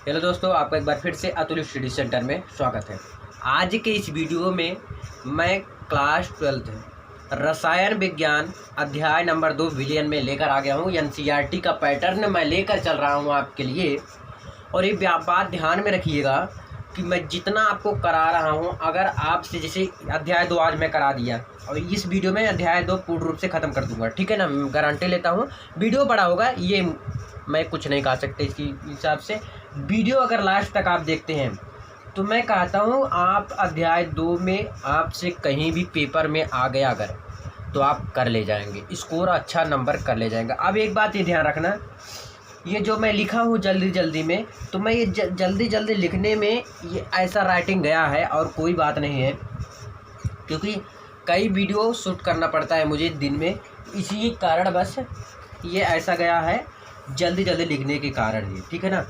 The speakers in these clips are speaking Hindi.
हेलो दोस्तों, आपका एक बार फिर से अतुल स्टडी सेंटर में स्वागत है। आज के इस वीडियो में मैं क्लास 12 रसायन विज्ञान अध्याय नंबर 2 विलयन में लेकर आ गया हूँ। एनसीईआरटी का पैटर्न मैं लेकर चल रहा हूँ आपके लिए। और ये बात ध्यान में रखिएगा कि मैं जितना आपको करा रहा हूँ, अगर आपसे जैसे अध्याय 2 आज मैं करा दिया और इस वीडियो में अध्याय 2 पूर्ण रूप से ख़त्म कर दूंगा, ठीक है ना। गारंटी लेता हूँ वीडियो बड़ा होगा, ये मैं कुछ नहीं कह सकते इसकी हिसाब से। वीडियो अगर लास्ट तक आप देखते हैं तो मैं कहता हूँ आप अध्याय 2 में आपसे कहीं भी पेपर में आ गया अगर, तो आप कर ले जाएंगे, स्कोर अच्छा नंबर कर ले जाएंगे। अब एक बात ये ध्यान रखना, ये जो मैं लिखा हूँ जल्दी जल्दी में, तो मैं ये जल्दी जल्दी लिखने में ये ऐसा राइटिंग गया है और कोई बात नहीं है, क्योंकि कई वीडियो शूट करना पड़ता है मुझे दिन में, इसी कारण बस ये ऐसा गया है जल्दी जल्दी लिखने के कारण ही, ठीक है ना।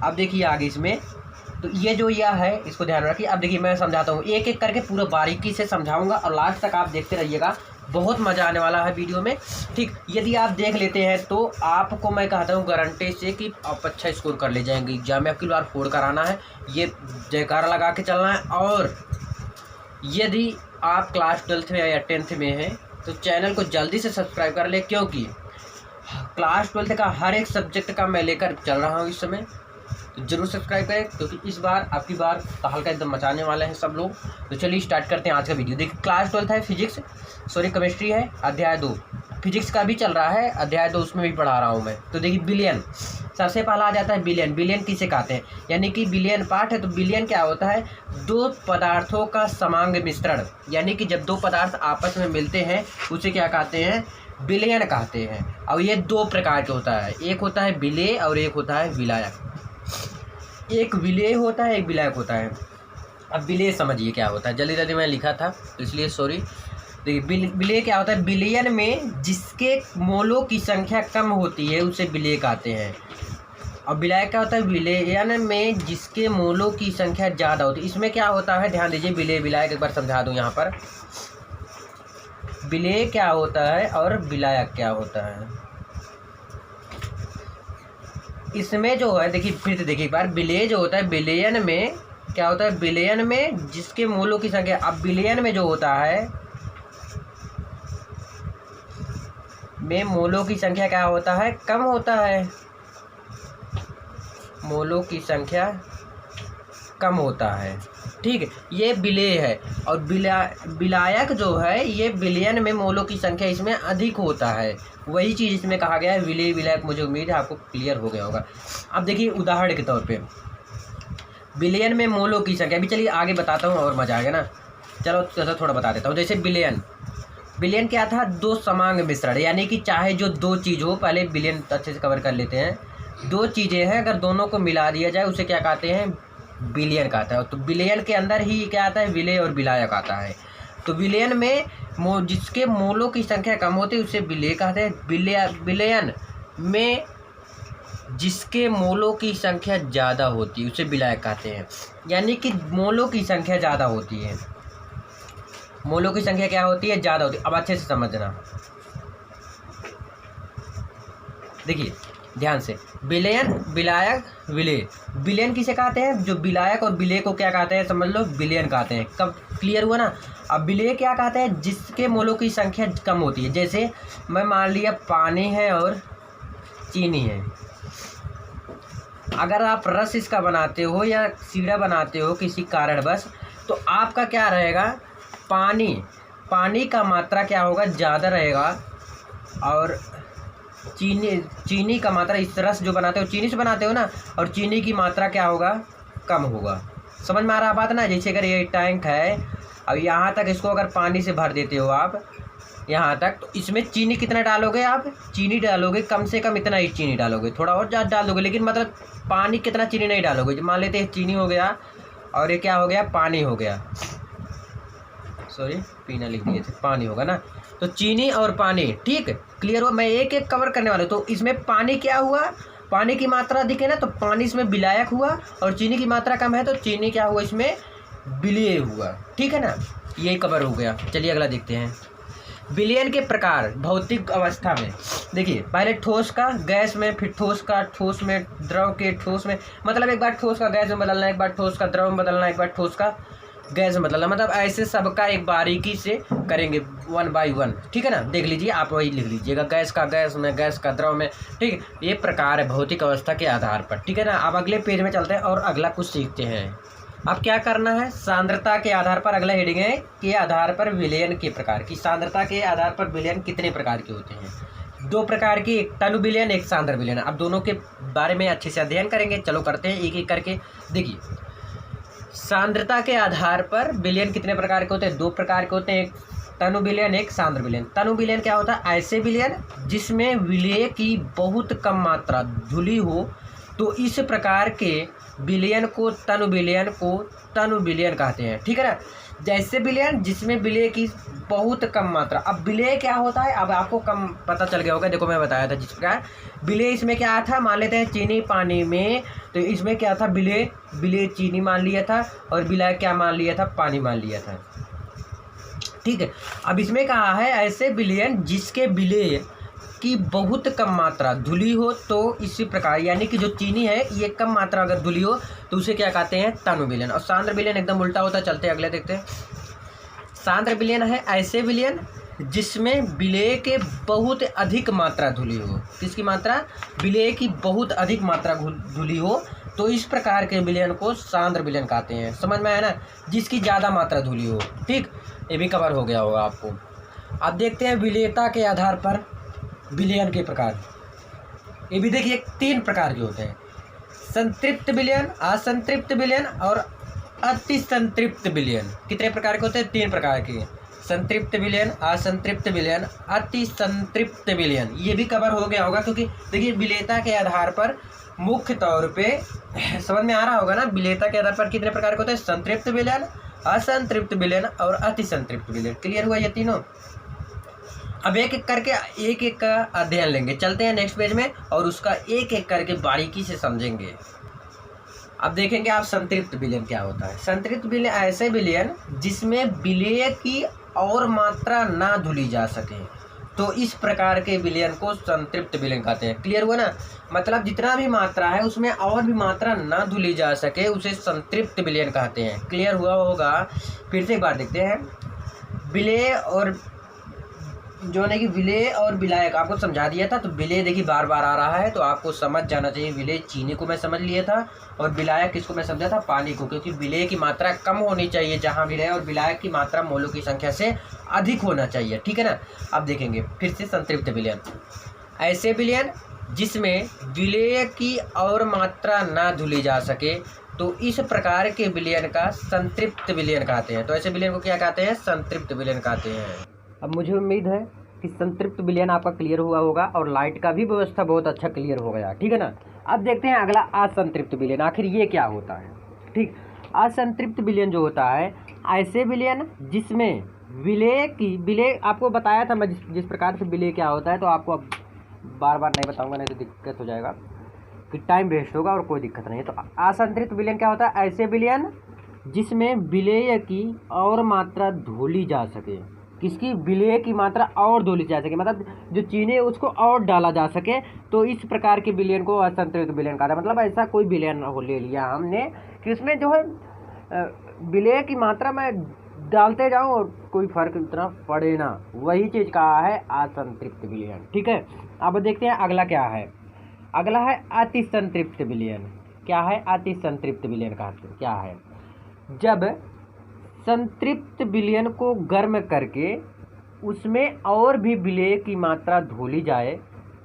अब देखिए आगे इसमें, तो ये जो यह है इसको ध्यान रखिए। अब देखिए मैं समझाता हूँ, एक एक करके पूरा बारीकी से समझाऊंगा और लास्ट तक आप देखते रहिएगा, बहुत मज़ा आने वाला है वीडियो में, ठीक। यदि आप देख लेते हैं तो आपको मैं कहता हूँ गारंटी से कि आप अच्छा स्कोर कर ले जाएंगे एग्जाम में। आपकी बार 4 कराना है, ये जयकारा लगा के चलना है। और यदि आप क्लास 12th में या 10th में हैं तो चैनल को जल्दी से सब्सक्राइब कर ले, क्योंकि क्लास 12th का हर एक सब्जेक्ट का मैं लेकर चल रहा हूँ इस समय। तो जरूर सब्सक्राइब करें, क्योंकि इस बार आपकी बार तहलका एकदम मचाने वाले हैं सब लोग। तो चलिए स्टार्ट करते हैं आज का वीडियो। देखिए क्लास 12th है, फिजिक्स केमिस्ट्री है, अध्याय 2 फिजिक्स का भी चल रहा है, अध्याय 2 उसमें भी पढ़ा रहा हूँ मैं। तो देखिए बिलियन सबसे पहला आ जाता है। बिलियन किसे कहते हैं, यानी कि बिलियन पार्ट है। तो बिलियन क्या होता है, 2 पदार्थों का समांग मिश्रण, यानी कि जब 2 पदार्थ आपस में मिलते हैं उसे क्या कहते हैं, विलयन कहते हैं। और ये 2 प्रकार के होता है, एक होता है विलेय और एक होता है विलायक। एक विलेय होता है, एक विलायक होता है। अब विलेय समझिए क्या होता है, जल्दी जल्दी मैं लिखा था तो इसलिए सॉरी। देखिए विलेय क्या होता है, विलयन में जिसके मोलों की संख्या कम होती है उसे विलेय कहते हैं। और विलायक क्या होता है, विलयन में जिसके मोलों की संख्या ज़्यादा होती है। इसमें क्या होता है ध्यान दीजिए, विलेय विलायक एक बार समझा दूँ यहाँ पर। विलेय क्या होता है और विलायक क्या होता है, इसमें जो है देखिए फिर से देखिए एक बार। विलेय जो होता है, विलयन में क्या होता है, विलयन में जिसके मोलों की संख्या, अब विलयन में जो होता है में मोलों की संख्या क्या होता है, कम होता है, मोलों की संख्या कम होता है, ठीक है। ये विलेय है। और विलायक जो है, ये विलयन में मोलों की संख्या इसमें अधिक होता है। वही चीज़ इसमें कहा गया है, विलेय विलायक। मुझे उम्मीद है आपको क्लियर हो गया होगा। अब देखिए उदाहरण के तौर पे विलयन में मोलों की संख्या, अभी चलिए आगे बताता हूँ और मजा आएगा ना। चलो थोड़ा बता देता हूँ। जैसे विलयन क्या था, 2 समांग मिश्रण, यानी कि चाहे जो 2 चीज़ हो, पहले विलयन अच्छे से कवर कर लेते हैं। 2 चीज़ें हैं, अगर दोनों को मिला दिया जाए उसे क्या कहते हैं, विलयन कहता है। तो विलयन के अंदर ही क्या आता है, विलेय और विलायक आता है। तो विलयन में जिसके मोलों की संख्या कम होती है उसे विलेय कहते हैं। विलयन में जिसके मोलों की संख्या ज़्यादा होती है उसे विलायक कहते हैं। यानी कि मोलों की संख्या ज़्यादा होती है, मोलों की संख्या क्या होती है, ज़्यादा होती है। अब अच्छे से समझना, देखिए ध्यान से। विलयन विलायक विलेय। विलयन किसे कहते हैं, जो विलायक और विलेय को क्या कहते हैं, समझ लो विलयन कहते हैं। कब क्लियर हुआ ना। अब विलेय क्या कहते हैं, जिसके मोलों की संख्या कम होती है। जैसे मैं मान लिया पानी है और चीनी है, अगर आप रस इसका बनाते हो या सीढ़ा बनाते हो किसी कारणवश, तो आपका क्या रहेगा, पानी का मात्रा क्या होगा, ज़्यादा रहेगा। और चीनी का मात्रा, इस रस जो बनाते हो चीनी से बनाते हो ना, और चीनी की मात्रा क्या होगा, कम होगा। समझ में आ रहा बात ना। जैसे अगर ये टैंक है, अब यहाँ तक इसको अगर पानी से भर देते हो आप यहाँ तक, तो इसमें चीनी कितना डालोगे आप, चीनी डालोगे कम से कम इतना ही चीनी डालोगे, थोड़ा और ज़्यादा डाल दोगे, लेकिन मतलब पानी कितना चीनी नहीं डालोगे। मान लेते हैं चीनी हो गया और ये क्या हो गया, पानी हो गया, सॉरी पीना लिख दिए थे, पानी होगा ना। तो चीनी और पानी, ठीक क्लियर हुआ। मैं एक एक कवर करने वाला हूँ। तो इसमें पानी क्या हुआ, पानी की मात्रा अधिक है ना, तो पानी इसमें विलायक हुआ। और चीनी की मात्रा कम है तो चीनी क्या हुआ, इसमें विलेय हुआ, ठीक है ना। ये कवर हो गया। चलिए अगला देखते हैं। विलयन के प्रकार भौतिक अवस्था में देखिए, पहले ठोस का गैस में, फिर ठोस का ठोस में, द्रव के ठोस में, मतलब एक बार ठोस का गैस में बदलना, एक बार ठोस का द्रव में बदलना, एक बार ठोस का गैस में बदलना, मतलब ऐसे सबका एक बारीकी से करेंगे 1 by 1। ठीक है ना, देख लीजिए, आप वही लिख लीजिएगा, गैस का गैस में, गैस का द्रव में। ठीक, ये प्रकार है भौतिक अवस्था के आधार पर। ठीक है ना, अब अगले पेज में चलते हैं और अगला कुछ सीखते हैं। अब क्या करना है, सांद्रता के आधार पर, अगला हेडिंग है के आधार पर विलयन के प्रकार की। सांद्रता के आधार पर विलयन कितने प्रकार के होते हैं? 2 प्रकार की, एक तनु विलयन, एक सांद्र विलयन। अब दोनों के बारे में अच्छे से अध्ययन करेंगे। चलो करते हैं एक एक करके। देखिए, सांद्रता के आधार पर विलयन कितने प्रकार के होते हैं? 2 प्रकार के होते हैं, एक तनु विलयन, एक सांद्र विलयन। तनु विलयन क्या होता है? ऐसे विलयन जिसमें विलेय की बहुत कम मात्रा धुली हो, तो इस प्रकार के विलयन को तनु विलयन कहते हैं। ठीक है ना, जैसे विलयन जिसमें विलेय की बहुत कम मात्रा। अब विलेय क्या होता है, अब आपको कम पता चल गया होगा। देखो, मैं बताया था जिस प्रकार विलेय, इसमें क्या था, मान लेते हैं चीनी पानी में, तो इसमें क्या था, विलेय चीनी मान लिया था, और विलय क्या मान लिया था, पानी मान लिया था। ठीक है, अब इसमें कहा है ऐसे विलयन जिसके विलेय की बहुत कम मात्रा धुली हो, तो इसी प्रकार, यानी कि जो चीनी है ये कम मात्रा अगर धुली हो तो उसे क्या कहते हैं, तनु विलयन। और सांद्र विलयन एकदम उल्टा होता है। चलते हैं अगले देखते हैं। सांद्र विलयन है ऐसे विलयन जिसमें विलेय के बहुत अधिक मात्रा धुली हो। किसकी मात्रा? विलेय की बहुत अधिक मात्रा धुली हो, तो इस प्रकार के विलयन को सांद्र विलयन कहते हैं। समझ में आया ना, जिसकी ज़्यादा मात्रा धुली हो। ठीक, ये भी कवर हो गया होगा आपको। अब देखते हैं विलेयता के आधार पर विलयन के प्रकार। ये भी देखिए 3 प्रकार के होते हैं, संतृप्त विलयन, असंतृप्त विलयन और अति संतृप्त विलयन। कितने प्रकार के होते हैं? 3 प्रकार के, संतृप्त विलयन, असंतृप्त विलयन, अति संतृप्त विलयन। ये भी कवर हो गया होगा, क्योंकि देखिए विलेयता के आधार पर मुख्य तौर पे समझ में आ रहा होगा ना, विलेयता के आधार पर कितने प्रकार के होते हैं? संतृप्त विलयन, असंतृप्त विलयन और अति संतृप्त विलयन। क्लियर हुआ ये तीनों? अब एक एक करके एक एक का अध्ययन लेंगे। चलते हैं नेक्स्ट पेज में और उसका एक एक करके बारीकी से समझेंगे। अब देखेंगे आप संतृप्त विलयन क्या होता है। संतृप्त विलयन ऐसे विलयन जिसमें विलेय की और मात्रा ना धुली जा सके, तो इस प्रकार के विलयन को संतृप्त विलयन कहते हैं। क्लियर हुआ ना, मतलब जितना भी मात्रा है उसमें और भी मात्रा ना धुली जा सके उसे संतृप्त विलयन कहते हैं। क्लियर हुआ होगा? फिर से एक बार देखते हैं। विलेय और जो है कि विलेय और विलायक आपको समझा दिया था, तो विलेय देखिए बार बार आ रहा है, तो आपको समझ जाना चाहिए। विलेय चीनी को मैं समझ लिया था, और विलायक किसको मैं समझा था? पानी को, क्योंकि विलेय की मात्रा कम होनी चाहिए जहाँ विलेय, और विलायक की मात्रा मोलों की संख्या से अधिक होना चाहिए। ठीक है ना। अब देखेंगे फिर से संतृप्त विलयन, ऐसे विलयन जिसमें विलेय की और मात्रा ना धुली जा सके, तो इस प्रकार के विलयन का संतृप्त विलयन कहते हैं। तो ऐसे विलयन को क्या कहते हैं? संतृप्त विलयन कहते हैं। अब मुझे उम्मीद है कि संतृप्त विलयन आपका क्लियर हुआ होगा, और लाइट का भी व्यवस्था बहुत अच्छा क्लियर हो गया। ठीक है ना। अब देखते हैं अगला असंतृप्त विलयन, आखिर ये क्या होता है। ठीक, असंतृप्त विलयन जो होता है ऐसे विलयन जिसमें विलेय आपको बताया था मैं जिस प्रकार से विलेय क्या होता है, तो आपको अब बार बार नहीं बताऊंगा, नहीं तो दिक्कत हो जाएगा, कि टाइम वेस्ट होगा और कोई दिक्कत नहीं है। तो असंतृप्त विलयन क्या होता है? ऐसे विलयन जिसमें विलेय की और मात्रा धुली जा सके। किसकी? विलेय की मात्रा और धुली जा सके, मतलब जो चीनी है उसको और डाला जा सके, तो इस प्रकार के विलयन को असंतृप्त विलयन कहा था। मतलब ऐसा कोई विलयन ले लिया हमने कि उसमें जो है विलेय की मात्रा में डालते जाऊं और कोई फर्क इतना पड़े ना, वही चीज़ कहा है असंतृप्त विलयन। ठीक है। अब देखते हैं अगला क्या है। अगला है अति संतृप्त विलयन। क्या है? अति संतृप्त विलयन क्या है? जब संतृप्त विलयन को गर्म करके उसमें और भी विलेय की मात्रा धुली जाए,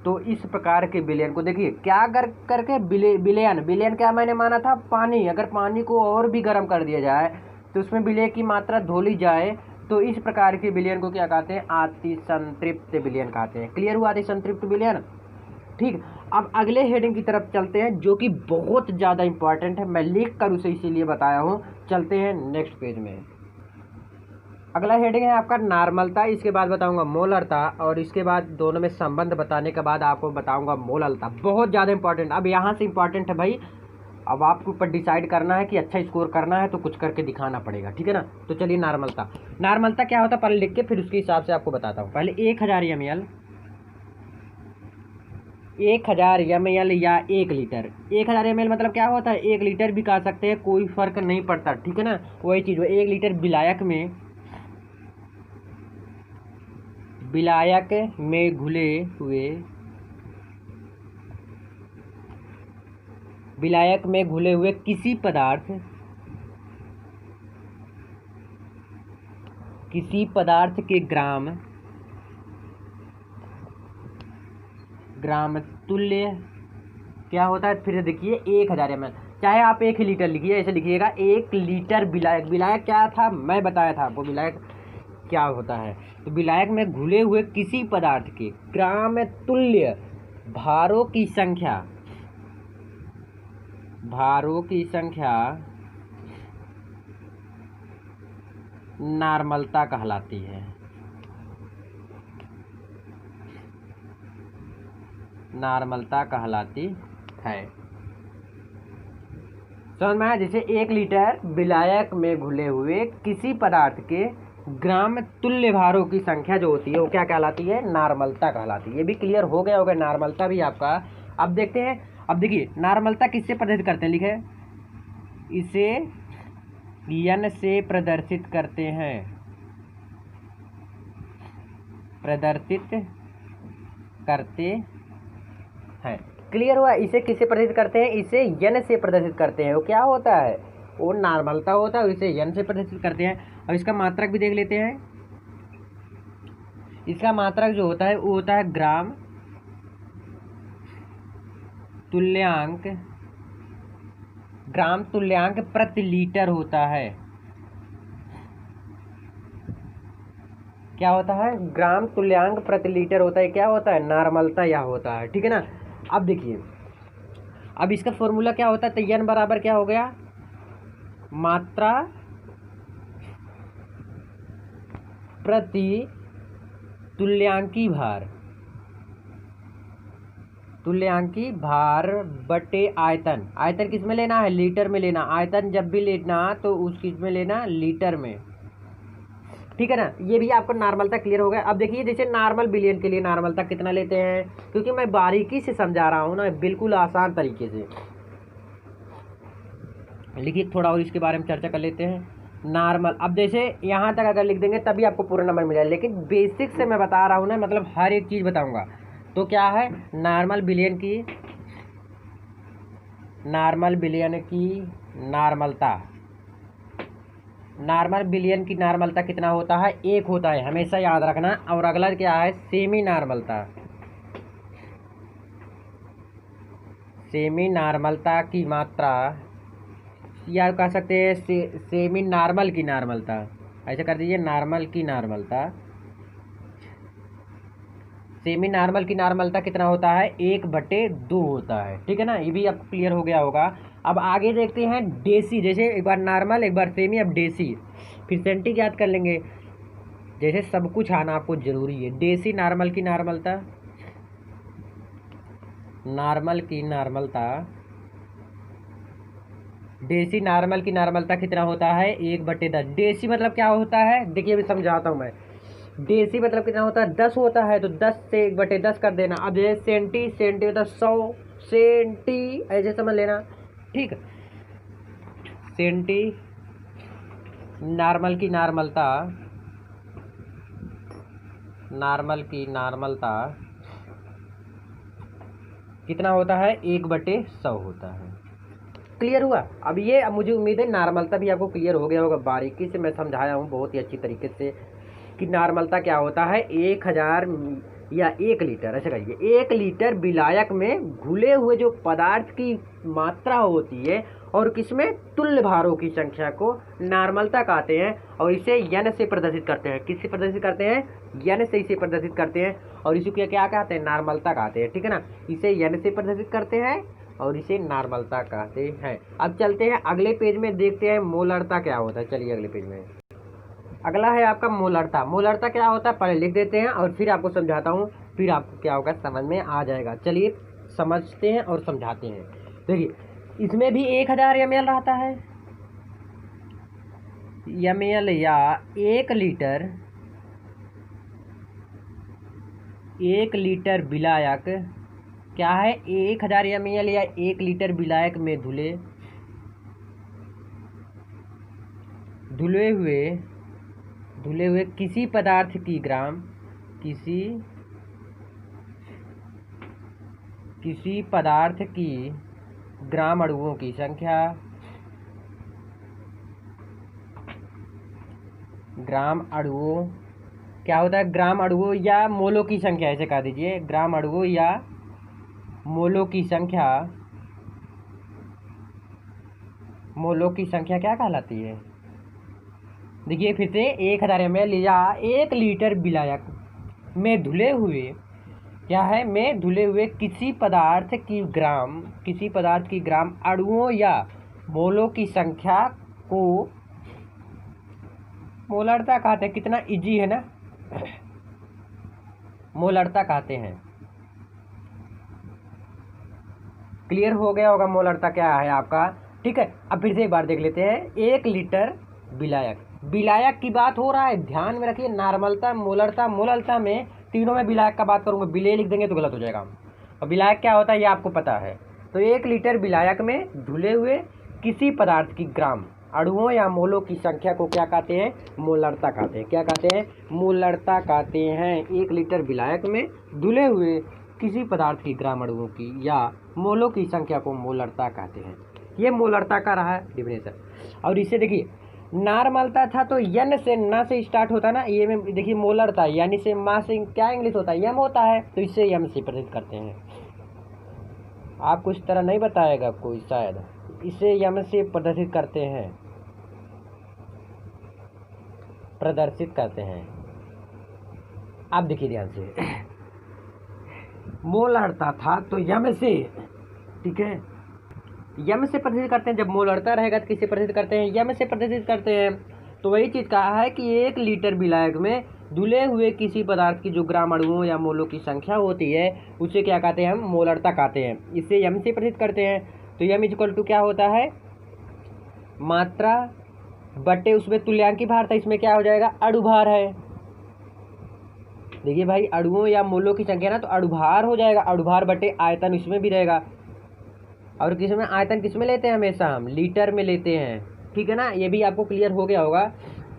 तो इस प्रकार के विलयन को देखिए क्या करके विलयन क्या मैंने माना था? पानी। अगर पानी को और भी गर्म कर दिया जाए तो उसमें विलेय की मात्रा धुली जाए, तो इस प्रकार के विलयन को क्या कहते हैं? अति संतृप्त विलयन कहते हैं। क्लियर हुआ? अति संतृप्त विलयन। ठीक, अब अगले हेडिंग की तरफ चलते हैं, जो कि बहुत ज़्यादा इंपॉर्टेंट है, मैं लिख कर उसे इसीलिए बताया हूँ। चलते हैं नेक्स्ट पेज में। अगला हेडिंग है आपका नॉर्मलता, इसके बाद बताऊंगा मोलरता, और इसके बाद दोनों में संबंध बताने के बाद आपको बताऊंगा मोललता। बहुत ज़्यादा इंपॉर्टेंट। अब यहाँ से इंपॉर्टेंट है भाई अब आपके ऊपर डिसाइड करना है कि अच्छा स्कोर करना है तो कुछ करके दिखाना पड़ेगा, ठीक है ना। तो चलिए नॉर्मलता क्या होता है पहले लिख के फिर उसके हिसाब से आपको बताता हूँ। पहले 1000 ml या 1 लीटर। 1000 ml मतलब क्या होता है, 1 लीटर भी कहा सकते हैं, कोई फ़र्क नहीं पड़ता, ठीक है ना। वही चीज़ 1 लीटर विलायक में घुले हुए किसी पदार्थ के ग्राम तुल्य क्या होता है। फिर देखिए 1000 ml, चाहे आप 1 ही लीटर लिखिए, ऐसे लिखिएगा 1 लीटर विलायक क्या था मैं बताया था आपको विलायक क्या होता है। तो विलायक में घुले हुए किसी पदार्थ के ग्राम तुल्य भारों की संख्या नॉर्मलता कहलाती है। समझ में आया। जैसे 1 लीटर विलायक में घुले हुए किसी पदार्थ के ग्राम तुल्य भारों की संख्या जो होती है वो क्या कहलाती है, नॉर्मलता कहलाती है। ये भी क्लियर हो गया होगा, नॉर्मलता भी आपका। अब देखते हैं, अब देखिए नॉर्मलता किससे प्रदर्शित करते हैं, लिखे इसे n से प्रदर्शित करते हैं। क्लियर हुआ। इसे किससे प्रदर्शित करते हैं, इसे n से प्रदर्शित करते हैं। वो क्या होता है, वो नॉर्मलता होता है और इसे n से प्रदर्शित करते हैं। और इसका मात्रक भी देख लेते हैं। इसका मात्रक जो होता है वो होता है ग्राम तुल्यांक प्रति लीटर होता है। क्या होता है, ग्राम तुल्यांक प्रति लीटर होता है। क्या होता है, नॉर्मलता यह होता है, ठीक है ना। अब देखिए, अब इसका फॉर्मूला क्या होता है, तो n बराबर क्या हो गया, मात्रा प्रति तुल्यांकी भार बटे आयतन। आयतन किस में लेना है, लीटर में लेना। आयतन जब भी लेना तो उस किस में लेना, लीटर में, ठीक है ना। ये भी आपको नॉर्मलता क्लियर हो गया। अब देखिए जैसे नॉर्मल बिलियन के लिए नॉर्मलता कितना लेते हैं, क्योंकि मैं बारीकी से समझा रहा हूँ ना, बिल्कुल आसान तरीके से। लिखिए थोड़ा और इसके बारे में चर्चा कर लेते हैं। नॉर्मल, अब जैसे यहाँ तक अगर लिख देंगे तभी आपको पूरा नंबर मिलेगा, लेकिन बेसिक से मैं बता रहा हूँ ना, मतलब हर एक चीज़ बताऊँगा। तो क्या है, नॉर्मल बिलियन की नॉर्मल बिलियन की नॉर्मलता कितना होता है, 1 होता है, हमेशा याद रखना। और अगला क्या है, सेमी नॉर्मलता की मात्रा, या कह सकते हैं सेमी नॉर्मल की नॉर्मलता, ऐसे कर दीजिए, नॉर्मल की नॉर्मलता। सेमी नॉर्मल की नॉर्मलता कितना होता है, 1/2 होता है, ठीक है ना। ये भी आपको क्लियर हो गया होगा। अब आगे देखते हैं डेसी। जैसे एक बार नॉर्मल, एक बार सेमी, अब डेसी, फिर सेंटी याद कर लेंगे। जैसे सब कुछ आना आपको जरूरी है। डेसी नॉर्मल की नॉर्मलता, डेसी नॉर्मल की नॉर्मलता कितना होता है, 1/10। डेसी मतलब क्या होता है, देखिए अभी समझाता हूँ मैं। डेसी मतलब कितना होता है, 10 होता है, तो 10 से 1/10 कर देना। अब जैसे सेंटी मतलब 100 सेंटी, ऐसे समझ लेना, ठीक। सेंटी नॉर्मल की नॉर्मलता कितना होता है, 1/100 होता है। क्लियर हुआ। अब ये, अब मुझे उम्मीद है नॉर्मलता भी आपको क्लियर हो गया होगा। बारीकी से मैं समझाया हूँ बहुत ही अच्छी तरीके से कि नॉर्मलता क्या होता है। 1000 या 1 लीटर, ऐसे कहिए, 1 लीटर विलायक में घुले हुए जो पदार्थ की मात्रा होती है और किसमें, तुल्य भारों की संख्या को नॉर्मलता कहते हैं। और इसे n से प्रदर्शित करते हैं। किससे प्रदर्शित करते हैं, n से इसे प्रदर्शित करते हैं। और इसे क्या कहते हैं, नॉर्मलता कहते हैं, ठीक है ना। इसे n से प्रदर्शित करते हैं और इसे नॉर्मलता कहते हैं। अब चलते हैं अगले पेज में, देखते हैं मोलरता क्या होता है। चलिए अगले पेज में, अगला है आपका मोलरता। मोलरता क्या होता है पहले लिख देते हैं और फिर आपको समझाता हूँ, फिर आपको क्या होगा समझ में आ जाएगा। चलिए समझते हैं और समझाते हैं। देखिए इसमें भी 1000 ml रहता है ml या 1 लीटर विलायक क्या है, 1000 ml या 1 लीटर विलायक में धुले हुए किसी पदार्थ की ग्राम अणुओं की संख्या क्या होता है, ग्राम अणुओं या मोलों की संख्या, ऐसे कह दीजिए, ग्राम अणुओं या मोलों की संख्या क्या कहलाती है। देखिए फिर से 1000 ml या 1 लीटर विलायक में धुले हुए किसी पदार्थ की ग्राम अणुओं या मोलों की संख्या को मोलरता कहते हैं। कितना इजी है ना, मोलरता कहते हैं। क्लियर हो गया होगा मोलरता क्या है आपका, ठीक है। अब फिर से एक बार देख लेते हैं। 1 लीटर विलायक की बात हो रहा है, ध्यान में रखिए। नॉर्मलता, मोलरता में तीनों में विलायक का बात करूंगा, विलेय लिख देंगे तो गलत हो जाएगा। और विलायक क्या होता है ये आपको पता है। तो 1 लीटर विलायक में धुले हुए किसी पदार्थ की ग्राम अणुओं या मोलों की संख्या को क्या कहते हैं, मोलरता कहते हैं। क्या कहते हैं, मोलरता कहते हैं। 1 लीटर विलायक में धुले हुए किसी पदार्थ की ग्राम अणुओं की या मोलों की संख्या को मोलरता कहते हैं। ये मोलरता का रहा है डिफिनेशन। और इसे देखिए, नॉर्मलता था तो यन से ना से स्टार्ट होता ना, ये में देखिए मोलरता यानी से मा से क्या इंग्लिश होता है, यम होता है, तो इससे यम से प्रदर्शित करते हैं। आपको इस तरह नहीं बताएगा कोई शायद, इसे यम से प्रदर्शित करते हैं। आप देखिए ध्यान से, मोलरता था तो यम से, ठीक है, यम से प्रदर्शित करते हैं। जब मोलरता रहेगा तो किससे प्रदर्शित करते हैं, यम से प्रदर्शित करते हैं। तो वही चीज़ कहा है कि 1 लीटर विलायक में धुले हुए किसी पदार्थ की जो ग्राम अणुओं या मोलों की संख्या होती है उसे क्या कहते हैं, हम मोलरता कहते हैं। इसे यम से प्रदर्शित करते हैं। तो यम इक्वल टू क्या होता है, मात्रा बटे उसमें तुल्यांकी भार था, इसमें क्या हो जाएगा, अणुभार है। देखिए भाई, अणुओं या मोलों की संख्या ना तो अणुभार हो जाएगा, अणुभार बटे आयतन इसमें भी रहेगा। और किसमें आयतन किसमें लेते हैं, हमेशा हम लीटर में लेते हैं, ठीक है ना। ये भी आपको क्लियर हो गया होगा।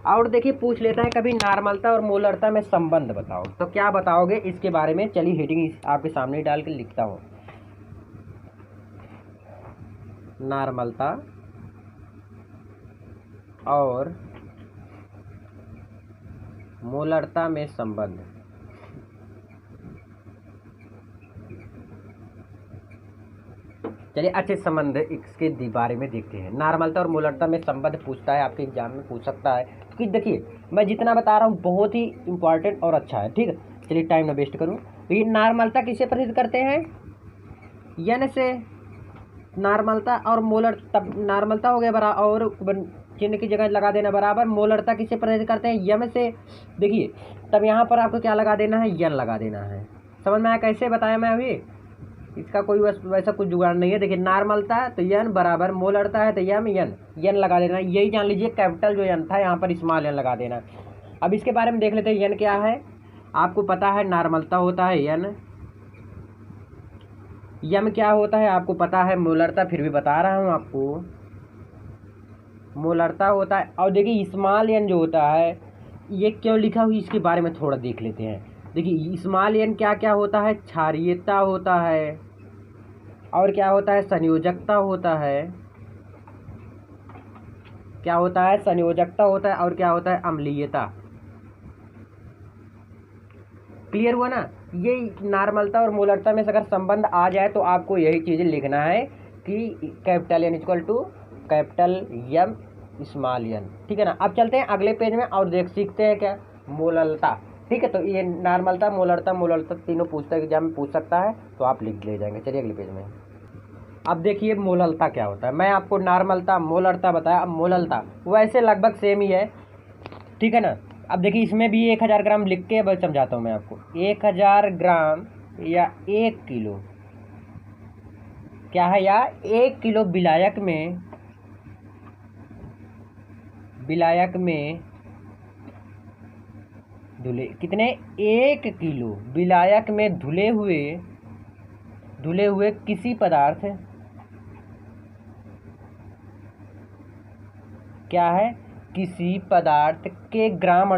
और देखिए पूछ लेता है कभी नॉर्मलता और मोलरता में संबंध बताओ, तो क्या बताओगे इसके बारे में। चलिए हेडिंग आपके सामने डाल के लिखता हूँ, नॉर्मलता और मोलरता में संबंध। चलिए अच्छे संबंध इसके बारे में देखते हैं। नॉर्मलता और मोलरता में संबंध पूछता है, आपके एग्जाम में पूछ सकता है। क्योंकि देखिए मैं जितना बता रहा हूँ बहुत ही इंपॉर्टेंट और अच्छा है, ठीक है। चलिए टाइम ना वेस्ट करूँ। तो ये नॉर्मलता किससे प्रदर्शित करते हैं, यन से। नॉर्मलता और मोलर, तब नॉर्मलता हो गया बराबर और चिन्ह की जगह लगा देना बराबर। मोलरता किससे प्रदर्शित करते हैं, यम से। देखिए तब यहाँ पर आपको क्या लगा देना है, यन लगा देना है। समझ में आया कैसे बताया मैं अभी, इसका कोई वैसा कुछ जुगाड़ नहीं है। देखिए नॉर्मलता तो यन बराबर, मोलरता है तो यन लगा देना। यही जान लीजिए, कैपिटल जो यन था यहाँ पर स्मॉल यन लगा देना। अब इसके बारे में देख लेते हैं, यन क्या है। आपको पता है नॉर्मलता होता है यन, यम क्या होता है आपको पता है, मोलरता फिर भी बता रहा हूँ आपको, मोलरता होता है। और देखिए स्मॉल यन जो होता है ये क्यों लिखा हुआ इसके बारे में थोड़ा देख लेते हैं। देखिए स्मॉल यन क्या क्या होता है, क्षारीयता होता है, और क्या होता है, संयोजकता होता है। क्या होता है, संयोजकता होता है, और क्या होता है, अम्लीयता। क्लियर हुआ ना। ये नॉर्मलता और मोलरता में अगर संबंध आ जाए तो आपको यही चीज़ें लिखना है कि capital N equal to capital M small N, ठीक है ना। अब चलते हैं अगले पेज में और सीखते हैं क्या, मोलरता, ठीक है। तो ये नॉर्मलता मोलरता तीनों पूछता है, एग्जाम में पूछ सकता है, तो आप लिख ले जाएंगे। चलिए अगले पेज में। अब देखिए मोलरता क्या होता है। मैं आपको नॉर्मलता मोलरता बताया, अब मोलरता वैसे लगभग सेम ही है, ठीक है ना। अब देखिए इसमें भी 1000 ग्राम लिख के बस समझाता हूँ मैं आपको। 1000 ग्राम या 1 किलो क्या है, या 1 किलो विलायक में धुले कितने, 1 किलो विलायक में धुले हुए किसी पदार्थ, क्या है, किसी पदार्थ के ग्राम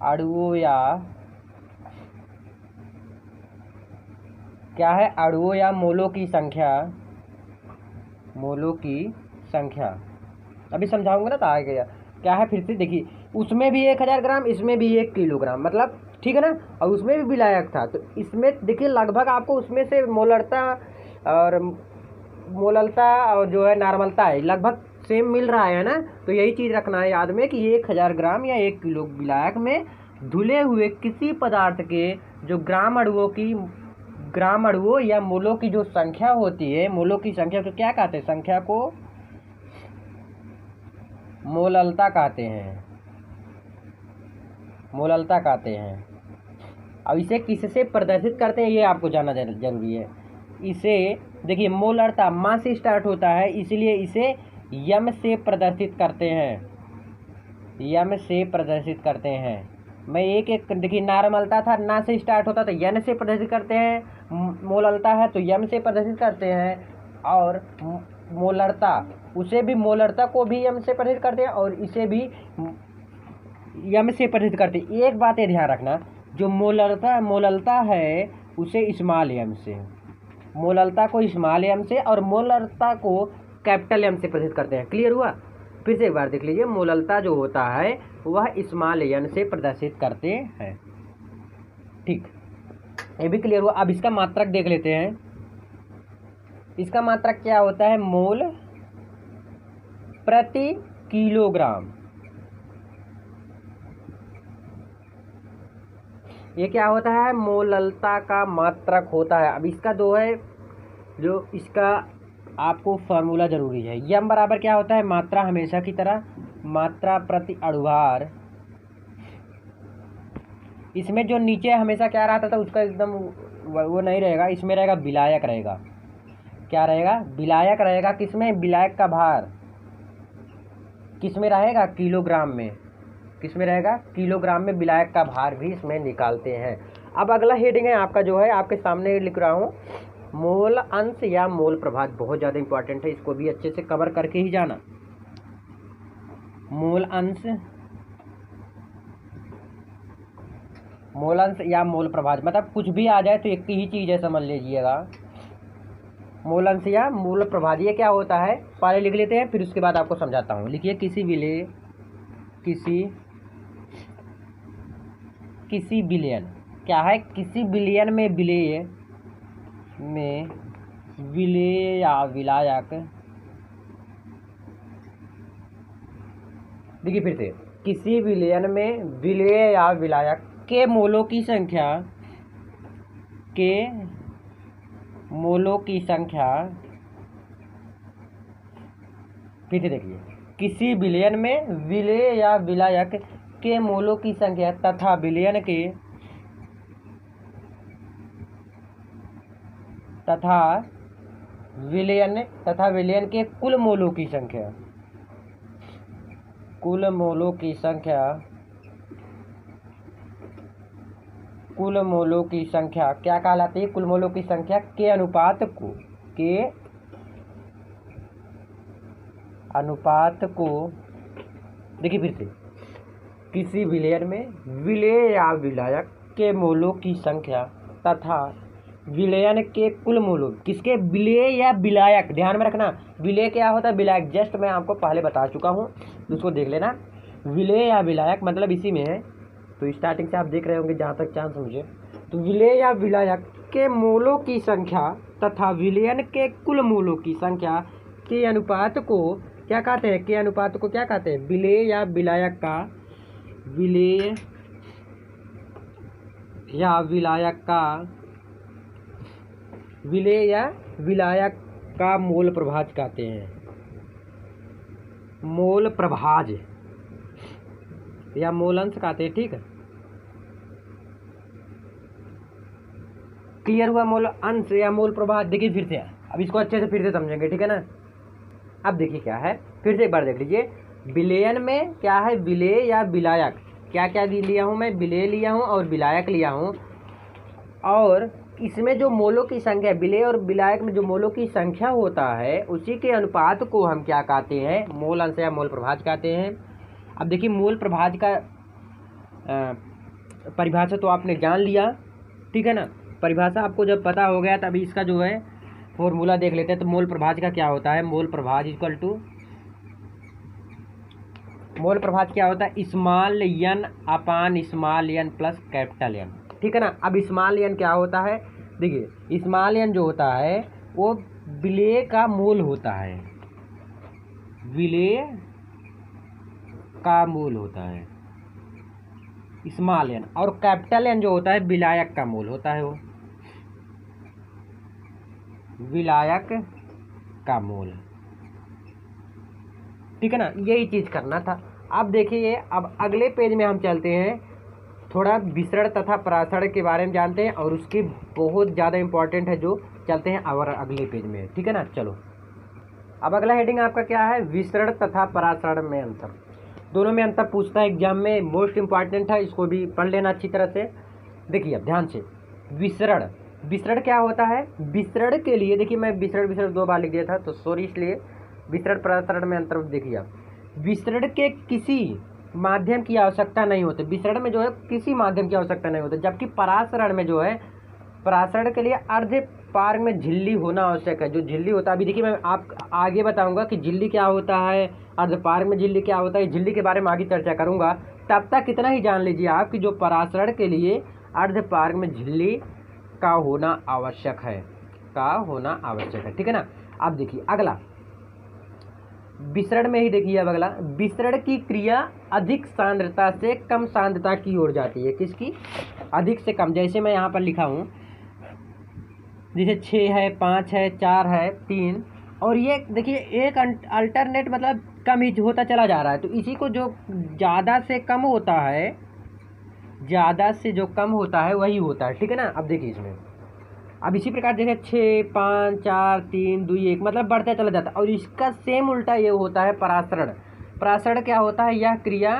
अणुओं या क्या है, अणुओं या मोलों की संख्या अभी समझाऊंगा ना तो आ गया। क्या है, फिर से देखिए, उसमें भी 1000 ग्राम, इसमें भी 1 किलोग्राम, मतलब ठीक है ना। और उसमें भी विलायक था, तो इसमें देखिए लगभग आपको उसमें से मोलरता और जो है नॉर्मलता है लगभग सेम मिल रहा है ना। तो यही चीज़ रखना है याद में कि 1000 ग्राम या 1 किलो विलायक में धुले हुए किसी पदार्थ के जो ग्राम अणुओं या मोलों की जो संख्या होती है, मोलों की संख्या को क्या कहते हैं, संख्या को मोललता कहते हैं। अब इसे किससे प्रदर्शित करते हैं ये आपको जानना जरूरी है। इसे देखिए, मोलरता मास से स्टार्ट होता है, इसलिए इसे यम से प्रदर्शित करते हैं। मैं एक देखिए, नॉर्मलता था, ना से स्टार्ट होता तो यन से प्रदर्शित करते हैं, मोललता है तो यम से प्रदर्शित करते हैं, और मोलरता को भी यम से प्रदर्शित करते हैं, और इसे भी यम से प्रदर्शित करते हैं। एक बात ये ध्यान रखना, जो मोललता है उसे स्मॉल एम से, मोललता को स्मॉल एम से और मोलरता को कैपिटल एम से प्रदर्शित करते हैं। क्लियर हुआ? फिर से एक बार देख लीजिए, मोललता जो होता है वह स्मॉल एन से प्रदर्शित करते हैं। ठीक, ये भी क्लियर हुआ। अब इसका मात्रक देख लेते हैं। इसका मात्रक क्या होता है, मोल प्रति किलोग्राम। ये क्या होता है, मोललता का मात्रक होता है। अब इसका जो इसका आपको फार्मूला जरूरी है। यम बराबर क्या होता है, मात्रा, हमेशा की तरह मात्रा प्रति अणुभार। इसमें जो नीचे हमेशा क्या रहता था उसका एकदम वो नहीं रहेगा, इसमें रहेगा विलायक रहेगा। क्या रहेगा, विलायक रहेगा। किसमें, विलायक का भार किसमें रहेगा, किलोग्राम में। किसमें रहेगा, किलोग्राम में विलायक का भार भी इसमें निकालते हैं। अब अगला हेडिंग है आपका, जो है आपके सामने लिख रहा हूँ, मोल अंश या मोल प्रभाज। बहुत ज़्यादा इंपॉर्टेंट है, इसको भी अच्छे से कवर करके ही जाना। मोल अंश या मोल प्रभाज, मतलब कुछ भी आ जाए तो एक ही चीज़ है, समझ लीजिएगा। मोल अंश या मोल प्रभाज ये क्या होता है, पहले लिख लेते हैं, फिर उसके बाद आपको समझाता हूँ। लिखिए, किसी बिलियन, क्या है, किसी बिलियन में विलेय या विलायक। देखिए फिर से, किसी बिलियन में विलेय या विलायक के मोलों की संख्या फिर से देखिए, किसी बिलियन में विलेय या विलायक के मोलों की संख्या तथा विलयन के कुल मोलों की संख्या क्या कहलाती है, कुल मोलों की संख्या के अनुपात को देखिए फिर से, किसी विलयन में विलेय या विलायक के मोलों की संख्या तथा विलयन के कुल मोलों, किसके, विलेय या विलायक। ध्यान में रखना, विलेय क्या होता है, विलायक। जस्ट मैं आपको पहले बता चुका हूँ, उसको देख लेना। विलेय या विलायक मतलब इसी में है, तो स्टार्टिंग से आप देख रहे होंगे जहाँ तक चांस मुझे। तो विलेय या विलायक के मोलों की संख्या तथा विलयन के कुल मोलों की संख्या के अनुपात को क्या कहते हैं, के अनुपात को क्या कहते हैं, विलेय या विलायक का मोल प्रभाज कहते हैं। मोल प्रभाज या मोल अंश कहते हैं। ठीक है, क्लियर हुआ मोल अंश या मोल प्रवाह। देखिए फिर से, अब इसको अच्छे से फिर से समझेंगे, ठीक है ना। अब देखिए क्या है, फिर से एक बार देख लीजिए। विलयन में क्या है, विलेय या विलायक, क्या क्या लिया हूँ मैं, विलेय लिया हूँ और विलायक लिया हूँ। और इसमें जो मोलों की संख्या, विलेय और विलायक में जो मोलों की संख्या होता है उसी के अनुपात को हम क्या कहते हैं, मोल अंश या मोल प्रभाज कहते हैं। अब देखिए मोल प्रभाज का परिभाषा तो आपने जान लिया, ठीक है ना। परिभाषा आपको जब पता हो गया तब इसका जो है फॉर्मूला देख लेते हैं। तो मोल प्रभाज का क्या होता है, मोल प्रभाज इक्वल टू, मोल प्रभाज क्या होता है, small n upon small n plus capital N, ठीक है ना। अब स्मॉल एन क्या होता है, देखिए स्मॉल एन जो होता है वो विलेय का मोल होता है, विलेय का मोल होता है स्मॉल एन, और कैपिटल एन जो होता है विलायक का मोल होता है, वो विलायक का मोल, ठीक है ना। यही चीज करना था। अब देखिए, अब अगले पेज में हम चलते हैं, थोड़ा विसरण तथा परासरण के बारे में जानते हैं और उसकी बहुत ज़्यादा इंपॉर्टेंट है जो, चलते हैं और अगले पेज में, ठीक है ना। चलो अब अगला हेडिंग आपका क्या है, विसरण तथा परासरण में अंतर। दोनों में अंतर पूछता है एग्जाम में, मोस्ट इंपॉर्टेंट है, इसको भी पढ़ लेना अच्छी तरह से। देखिए अब ध्यान से, विसरण, विसरण क्या होता है, विसरण के लिए देखिए मैं विसरण 2 बार लिख दिया था तो सॉरी, इसलिए विसरण परासरण में अंतर देखिए आप, विसरण के किसी माध्यम की आवश्यकता नहीं होती, विसरण में जो है किसी माध्यम की आवश्यकता नहीं होती, जबकि परासरण में जो है, परासरण के लिए अर्ध पार में झिल्ली होना आवश्यक है। जो झिल्ली होता है, अभी देखिए मैं आप आगे बताऊंगा कि झिल्ली क्या होता है, अर्ध पार में झिल्ली क्या होता है, झिल्ली के बारे में आगे चर्चा करूंगा। तब तक इतना ही जान लीजिए आप कि जो परासरण के लिए अर्ध पार में झिल्ली का होना आवश्यक है, का होना आवश्यक है, ठीक है ना। अब देखिए अगला, विसरण में ही देखिए अब अगला, विसरण की क्रिया अधिक सांद्रता से कम सांद्रता की ओर जाती है, किसकी, अधिक से कम। जैसे मैं यहाँ पर लिखा हूँ, जैसे 6 है, 5 है, 4 है, 3, और ये देखिए एक अल्टरनेट मतलब कम ही होता चला जा रहा है। तो इसी को जो ज़्यादा से कम होता है, ज़्यादा से जो कम होता है वही होता है, ठीक है ना। अब देखिए इसमें, अब इसी प्रकार देखिए 6, 5, 4, 3, 2, 1 मतलब बढ़ता चला जाता है। और इसका सेम उल्टा ये होता है परासरण। परासरण क्या होता है, यह क्रिया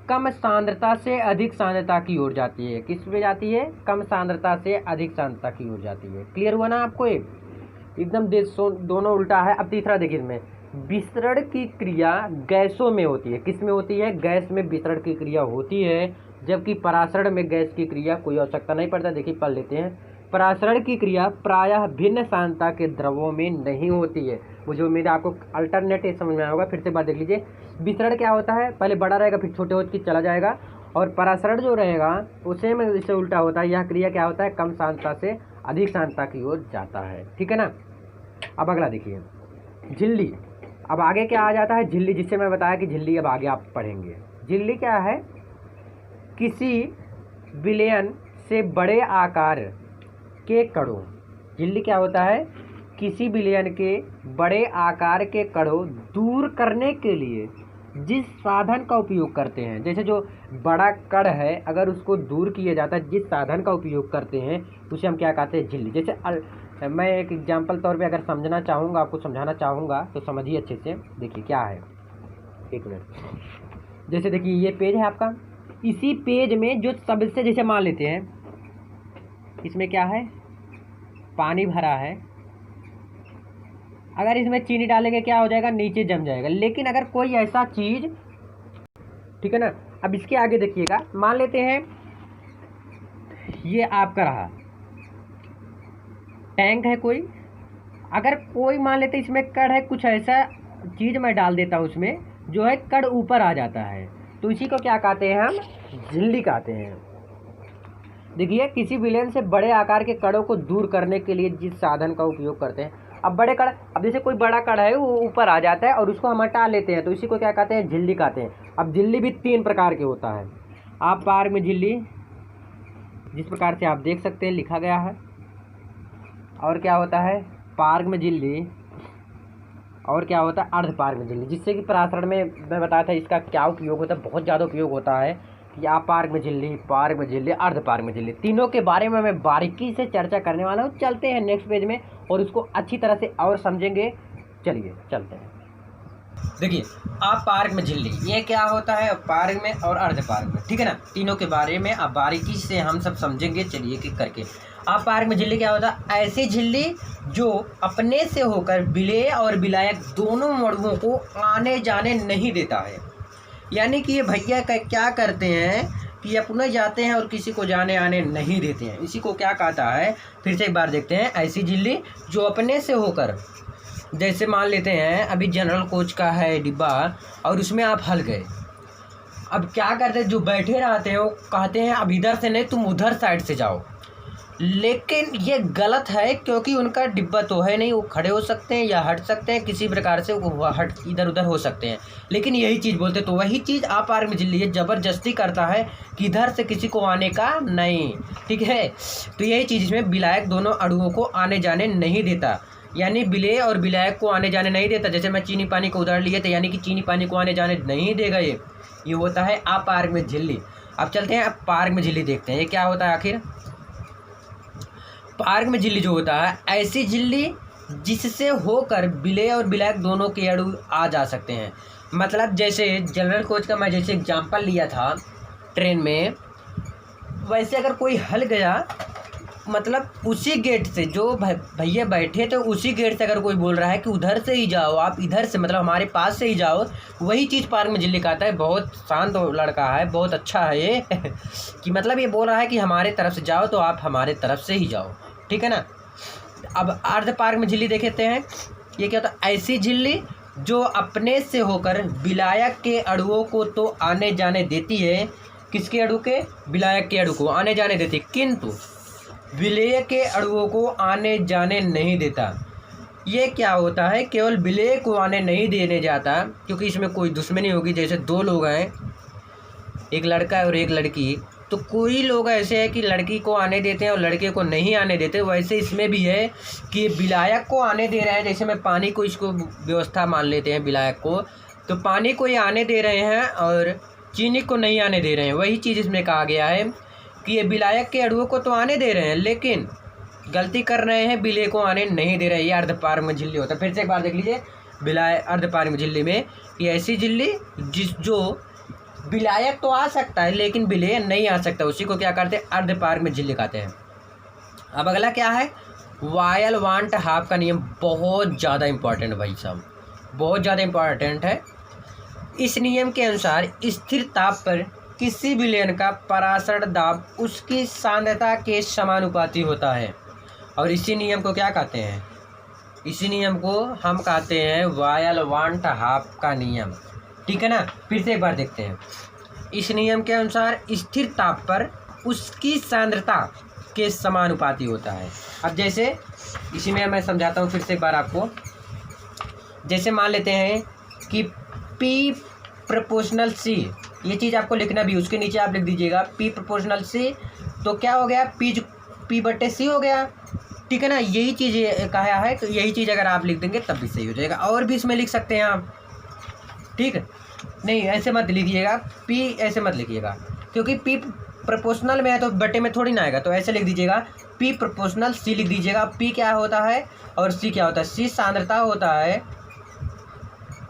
कम सांद्रता से अधिक सांद्रता की ओर जाती है, किस पे जाती है, कम सांद्रता से अधिक सांद्रता की ओर जाती है। क्लियर हुआ ना आपको, एकदम दोनों उल्टा है। अब तीसरा देखिए इसमें, विसरण की क्रिया गैसों में होती है, किस में होती है, गैस में विसरण की क्रिया होती है, जबकि परासरण में गैस की क्रिया कोई आवश्यकता नहीं पड़ता। देखिए पढ़ लेते हैं, परासरण की क्रिया प्रायः भिन्न सांद्रता के द्रवों में नहीं होती है। मुझे उम्मीद है आपको अल्टरनेटिव समझ में आया होगा। फिर से बात देख लीजिए, विसरण क्या होता है, पहले बड़ा रहेगा फिर छोटे होकर चला जाएगा, और परासरण जो रहेगा उसे में इससे उल्टा होता है। यह क्रिया क्या होता है, कम सांद्रता से अधिक सांद्रता की ओर जाता है, ठीक है ना। अब अगला देखिए, झिल्ली। अब आगे क्या आ जाता है, झिल्ली, जिससे मैं बताया कि झिल्ली अब आगे आप पढ़ेंगे। झिल्ली क्या है, किसी विलयन से बड़े आकार के कणों, झिल्ली क्या होता है, किसी विलयन के बड़े आकार के कणों दूर करने के लिए जिस साधन का उपयोग करते हैं, जैसे जो बड़ा कण है अगर उसको दूर किया जाता है, जिस साधन का उपयोग करते हैं उसे हम क्या कहते हैं, झिल्ली। जैसे मैं एक एग्जांपल तौर पे अगर समझना चाहूँगा, आपको समझाना चाहूँगा तो समझिए अच्छे से। देखिए क्या है, एक मिनट, जैसे देखिए ये पेज है आपका, इसी पेज में जो सबसे, जैसे मान लेते हैं इसमें क्या है, पानी भरा है, अगर इसमें चीनी डालेंगे क्या हो जाएगा, नीचे जम जाएगा। लेकिन अगर कोई ऐसा चीज, ठीक है ना, अब इसके आगे देखिएगा, मान लेते हैं ये आपका रहा टैंक है कोई, अगर कोई मान लेते इसमें कड़ है, कुछ ऐसा चीज मैं डाल देता हूँ उसमें, जो है कड़ ऊपर आ जाता है, तो इसी को क्या कहते हैं हम, झिल्ली कहते हैं। देखिए किसी विलयन से बड़े आकार के कड़ों को दूर करने के लिए जिस साधन का उपयोग करते हैं। अब बड़े कड़, अब जैसे कोई बड़ा कड़ है वो ऊपर आ जाता है और उसको हम हटा लेते हैं, तो इसी को क्या कहते हैं, झिल्ली कहते हैं। अब झिल्ली भी 3 प्रकार के होता है। आप पार्क में झिल्ली, जिस प्रकार से आप देख सकते हैं लिखा गया है, और क्या होता है पार्क में झिल्ली, और क्या होता है अर्ध पार्क में झिल्ली, जिससे कि परासरण में मैं बताया था इसका क्या उपयोग होता है, बहुत ज़्यादा उपयोग होता है। या पार्क में झिल्ली, अर्ध पार्क में झिल्ली, तीनों के बारे में मैं बारीकी से चर्चा करने वाला हूँ। चलते हैं नेक्स्ट पेज में और उसको अच्छी तरह से और समझेंगे। चलिए चलते हैं। देखिए, आप पार्क में झिल्ली ये क्या होता है, पार्क में और अर्ध पार्क में, ठीक है ना। तीनों के बारे में अब बारीकी से हम सब समझेंगे। चलिए एक करके। आप पार्क में झिल्ली क्या होता है, ऐसी झिल्ली जो अपने से होकर विलेय और विलायक दोनों मड़ुओं को आने जाने नहीं देता है। यानी कि ये भैया क्या करते हैं कि अपने जाते हैं और किसी को जाने आने नहीं देते हैं। इसी को क्या कहता है, फिर से एक बार देखते हैं। ऐसी झिल्ली जो अपने से होकर, जैसे मान लेते हैं अभी जनरल कोच का है डिब्बा और उसमें आप हल गए। अब क्या करते हैं, जो बैठे रहते हैं वो कहते हैं अब इधर से नहीं, तुम उधर साइड से जाओ। लेकिन ये गलत है, क्योंकि उनका डिब्बा तो है नहीं, वो खड़े हो सकते हैं या हट सकते हैं, किसी प्रकार से वो हट इधर उधर हो सकते हैं। लेकिन यही चीज़ बोलते, तो वही चीज़ आप पार्क में झिल्ली ज़बरदस्ती करता है कि इधर से किसी को आने का नहीं, ठीक है। तो यही चीज़ इसमें विलायक दोनों अणुओं को आने जाने नहीं देता, यानी विलेय और विलायक को आने जाने नहीं देता। जैसे मैं चीनी पानी को उदाहरण लिए थे, यानी कि चीनी पानी को आने जाने नहीं देगा। ये होता है आप पार्क में झिल्ली। अब चलते हैं, अब पार्क में झिल्ली देखते हैं ये क्या होता है आखिर। पार्क में झिल्ली जो होता है, ऐसी झिल्ली जिससे होकर विलेय और विलायक दोनों के अणु आ जा सकते हैं। मतलब जैसे जनरल कोच का मैं जैसे एग्जाम्पल लिया था ट्रेन में, वैसे अगर कोई हल गया, मतलब उसी गेट से जो भैया बैठे थे उसी गेट से अगर कोई बोल रहा है कि उधर से ही जाओ, आप इधर से मतलब हमारे पास से ही जाओ, वही चीज़ पार्क में झिल्ली कहता है। बहुत शांत लड़का है, बहुत अच्छा है ये कि मतलब ये बोल रहा है कि हमारे तरफ से जाओ तो आप हमारे तरफ से ही जाओ, ठीक है ना। अब अर्ध पार्क में झिल्ली देखते हैं, ये क्या होता है, ऐसी झिल्ली जो अपने से होकर विलायक के अणुओं को तो आने जाने देती है। किसके अणु के, विलायक के अणु को आने जाने देती, किंतु विलेय के अणुओं को आने जाने नहीं देता। ये क्या होता है, केवल विलेय को आने नहीं देने जाता, क्योंकि इसमें कोई दुश्मनी होगी। जैसे दो लोग हैं, एक लड़का है और एक लड़की, तो कोई लोग ऐसे हैं कि लड़की को आने देते हैं और लड़के को नहीं आने देते। वैसे इसमें भी है कि विलायक को आने दे रहे हैं। जैसे मैं पानी को, इसको व्यवस्था मान लेते हैं विलायक को, तो पानी को ये आने दे रहे हैं और चीनी को नहीं आने दे रहे हैं। वही चीज़ इसमें कहा गया है कि ये विलायक के अणुओं को तो आने दे रहे हैं, लेकिन गलती कर रहे हैं, विलेय को आने नहीं दे रहे हैं। ये अर्ध पार्क में झिल्ली होता है। फिर से एक बार देख लीजिए, अर्ध पार्क में झिल्ली में ये ऐसी झिल्ली जो विलायक तो आ सकता है लेकिन विलेय नहीं आ सकता, उसी को क्या करते हैं, अर्ध पार्क में झिल्ली कहते हैं। अब अगला क्या है, वायल वांट हाफ का नियम। बहुत ज़्यादा इंपॉर्टेंट है भाई साहब, बहुत ज़्यादा इंपॉर्टेंट है। इस नियम के अनुसार स्थिर ताप पर किसी विलयन का परासरण दाब उसकी सांद्रता के समानुपाती होता है। और इसी नियम को क्या कहते हैं, इसी नियम को हम कहते हैं वायल वांट हाफ का नियम, ठीक है ना। फिर से एक बार देखते हैं, इस नियम के अनुसार स्थिर ताप पर उसकी सांद्रता के समानुपाती होता है। अब जैसे इसी में मैं समझाता हूँ फिर से एक बार आपको। जैसे मान लेते हैं कि P प्रोपोर्शनल C, ये चीज़ आपको लिखना भी, उसके नीचे आप लिख दीजिएगा P प्रोपोर्शनल C। तो क्या हो गया, P/C हो गया, ठीक है ना। यही चीज़ कहा है, तो यही चीज़ अगर आप लिख देंगे तब भी सही हो जाएगा। और भी इसमें लिख सकते हैं आप, ठीक है। नहीं ऐसे मत लिखिएगा, P ऐसे मत लिखिएगा, क्योंकि P प्रोपोर्शनल में है तो बटे में थोड़ी ना आएगा। तो ऐसे लिख दीजिएगा, P प्रोपोर्शनल C लिख दीजिएगा। P क्या होता है और C क्या होता है, C सांद्रता होता है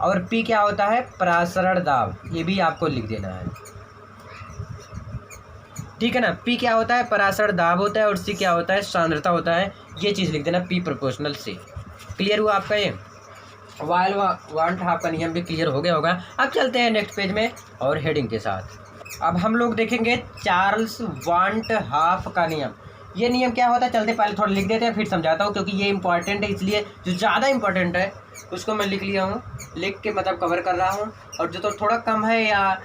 और P क्या होता है, परासरण दाब। ये भी आपको लिख देना है, ठीक है ना। P क्या होता है, परासरण दाब होता है, और C क्या होता है, सांद्रता होता है। ये चीज़ लिख देना, P प्रोपोर्शनल C। क्लियर हुआ आपका ये वायल वांट हाफ का नियम भी क्लियर हो गया होगा। अब चलते हैं नेक्स्ट पेज में और हेडिंग के साथ। अब हम लोग देखेंगे चार्ल्स वांट हाफ का नियम। ये नियम क्या होता है, चलते पहले थोड़ा लिख देते हैं फिर समझाता हूँ, क्योंकि ये इंपॉर्टेंट है, इसलिए जो ज़्यादा इंपॉर्टेंट है उसको मैं लिख लिया हूँ, लिख के मतलब कवर कर रहा हूँ। और जो तो थोड़ा कम है या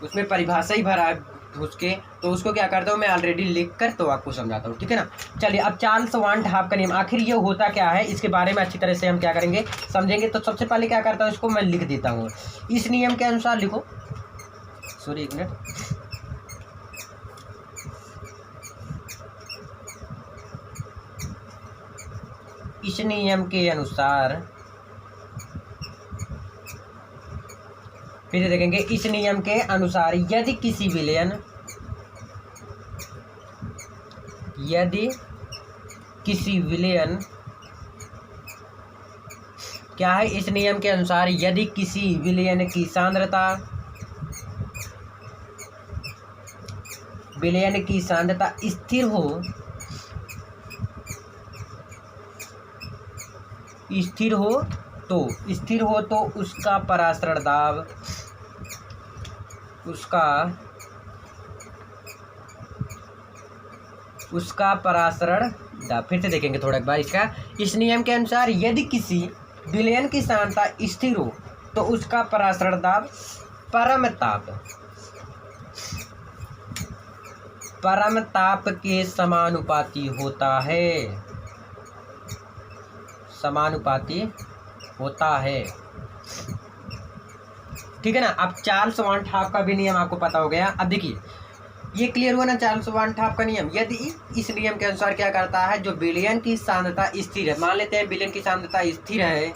उसमें परिभाषा ही भरा है उसके, तो उसको क्या करता हूँ मैं ऑलरेडी लिख कर तो आपको समझाता हूँ, ठीक है ना। चलिए, अब चार्ल्स वांट हाफ का नियम आखिर ये होता क्या है, इसके बारे में अच्छी तरह से हम क्या करेंगे समझेंगे। तो सबसे पहले क्या करता हूँ, इसको मैं लिख देता हूँ। इस नियम के अनुसार लिखो, सॉरी एक मिनट, इस नियम के अनुसार फिर से देखेंगे, इस नियम के अनुसार यदि किसी विलयन क्या है, इस नियम के अनुसार यदि किसी विलयन की सांद्रता स्थिर हो तो उसका परासरण दाब फिर से देखेंगे थोड़ा एक बार इसका। इस नियम के अनुसार यदि किसी विलयन की सांद्रता स्थिर हो तो उसका परासरण दाब परम ताप के समानुपाती होता है। ठीक है ना। अब चार्ल्स वन ट्राप का भी नियम आपको पता हो गया। अब देखिए ये क्लियर हुआ ना, चार्ल्स वन ट्राप का नियम। यदि इस नियम के अनुसार क्या करता है, जो विलयन की सांद्रता स्थिर है, मान लेते हैं विलयन की सांद्रता स्थिर है,